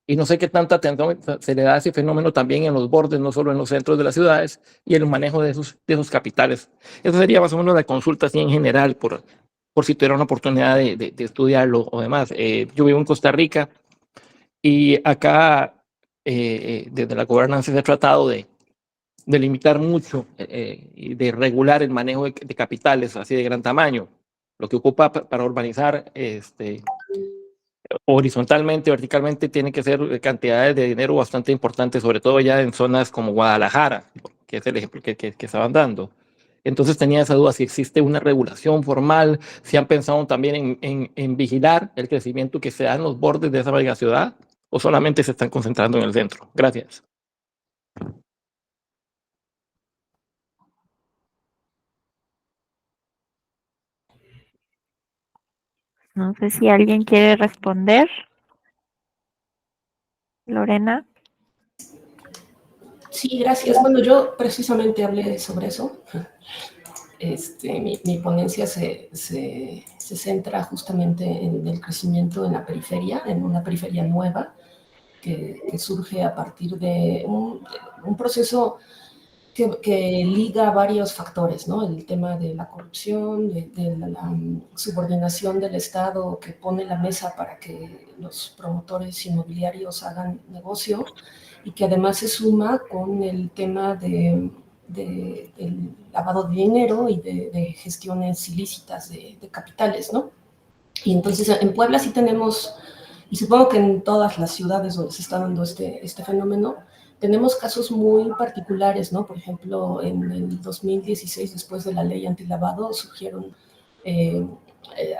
Y no sé qué tanta atención se le da a ese fenómeno también en los bordes, no solo en los centros de las ciudades, y el manejo de esos capitales. Esa sería más o menos la consulta así en general, por si tuviera una oportunidad de estudiarlo o demás. Yo vivo en Costa Rica y acá desde la gobernanza se ha tratado de limitar mucho y de regular el manejo de capitales así de gran tamaño, lo que ocupa para urbanizar horizontalmente, verticalmente, tiene que ser cantidades de dinero bastante importantes, sobre todo ya en zonas como Guadalajara, que es el ejemplo que estaban dando. Entonces tenía esa duda si existe una regulación formal, si han pensado también en vigilar el crecimiento que se da en los bordes de esa mega ciudad, o solamente se están concentrando en el centro. Gracias. No sé si alguien quiere responder. Lorena. Sí, gracias. Bueno, yo precisamente hablé sobre eso. Mi ponencia se centra justamente en el crecimiento en la periferia, en una periferia nueva que surge a partir de un proceso que liga varios factores, ¿no? El tema de la corrupción, de la subordinación del Estado que pone la mesa para que los promotores inmobiliarios hagan negocio y que además se suma con el tema del lavado de dinero y de gestiones ilícitas de capitales, ¿no? Y entonces en Puebla sí tenemos, y supongo que en todas las ciudades donde se está dando este fenómeno, tenemos casos muy particulares, ¿no? Por ejemplo, en el 2016, después de la ley antilavado, surgieron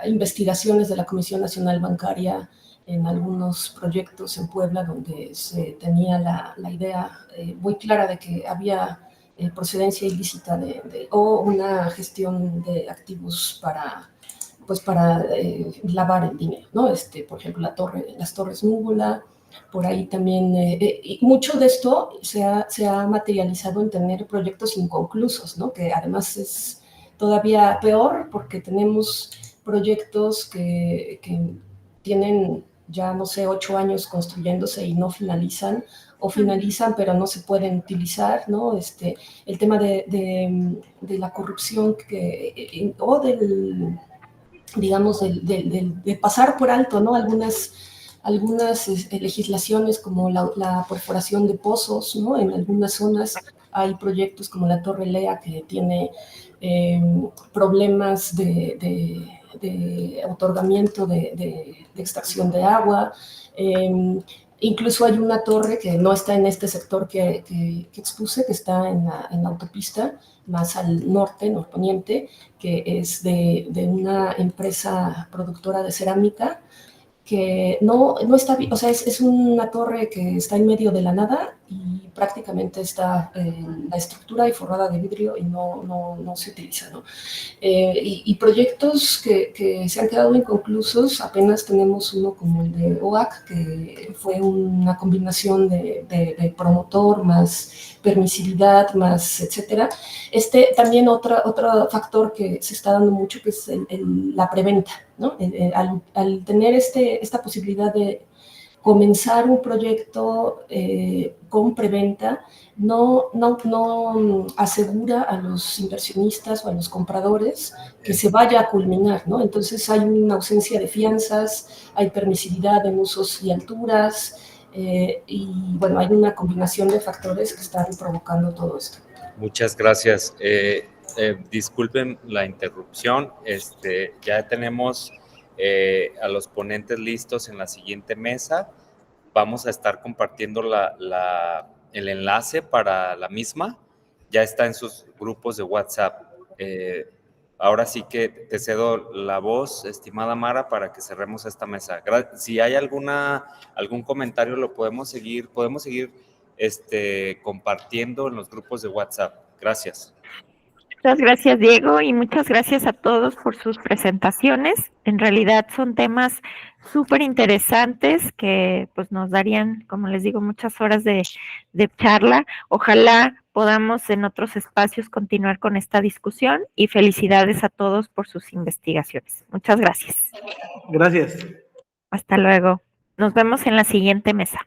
investigaciones de la Comisión Nacional Bancaria en algunos proyectos en Puebla donde se tenía la idea muy clara de que había procedencia ilícita o una gestión de activos para lavar el dinero, ¿no? Por ejemplo, las Torres Núbula. Por ahí también, y mucho de esto se ha materializado en tener proyectos inconclusos, ¿no? Que además es todavía peor porque tenemos proyectos que tienen ya, no sé, 8 años construyéndose y no finalizan, o finalizan pero no se pueden utilizar, ¿no? El tema de la corrupción o digamos, de pasar por alto, ¿no? Algunas legislaciones como la perforación de pozos, ¿no? En algunas zonas hay proyectos como la Torre Lea que tiene problemas de otorgamiento de extracción de agua. Incluso hay una torre que no está en este sector que expuse, que está en la autopista, más al norte, norponiente, que es de una empresa productora de cerámica, que no está, o sea, es una torre que está en medio de la nada y prácticamente está la estructura y forrada de vidrio y no se utiliza, ¿no? Y proyectos que se han quedado inconclusos, apenas tenemos uno como el de OAC, que fue una combinación de promotor más permisividad, más etcétera. También otro factor que se está dando mucho, que es la preventa, ¿no? Al tener esta posibilidad de comenzar un proyecto con preventa, no asegura a los inversionistas o a los compradores que se vaya a culminar, ¿no? Entonces hay una ausencia de fianzas, hay permisividad en usos y alturas, y hay una combinación de factores que están provocando todo esto. Muchas gracias. Disculpen la interrupción. Ya tenemos a los ponentes listos en la siguiente mesa. Vamos a estar compartiendo el enlace para la misma. Ya está en sus grupos de WhatsApp. Ahora sí que te cedo la voz, estimada Mara, para que cerremos esta mesa. Si hay algún comentario, lo podemos seguir compartiendo en los grupos de WhatsApp. Gracias. Muchas gracias, Diego, y muchas gracias a todos por sus presentaciones. En realidad son temas súper interesantes que pues nos darían, como les digo, muchas horas de charla. Ojalá podamos en otros espacios continuar con esta discusión y felicidades a todos por sus investigaciones. Muchas gracias. Gracias. Hasta luego. Nos vemos en la siguiente mesa.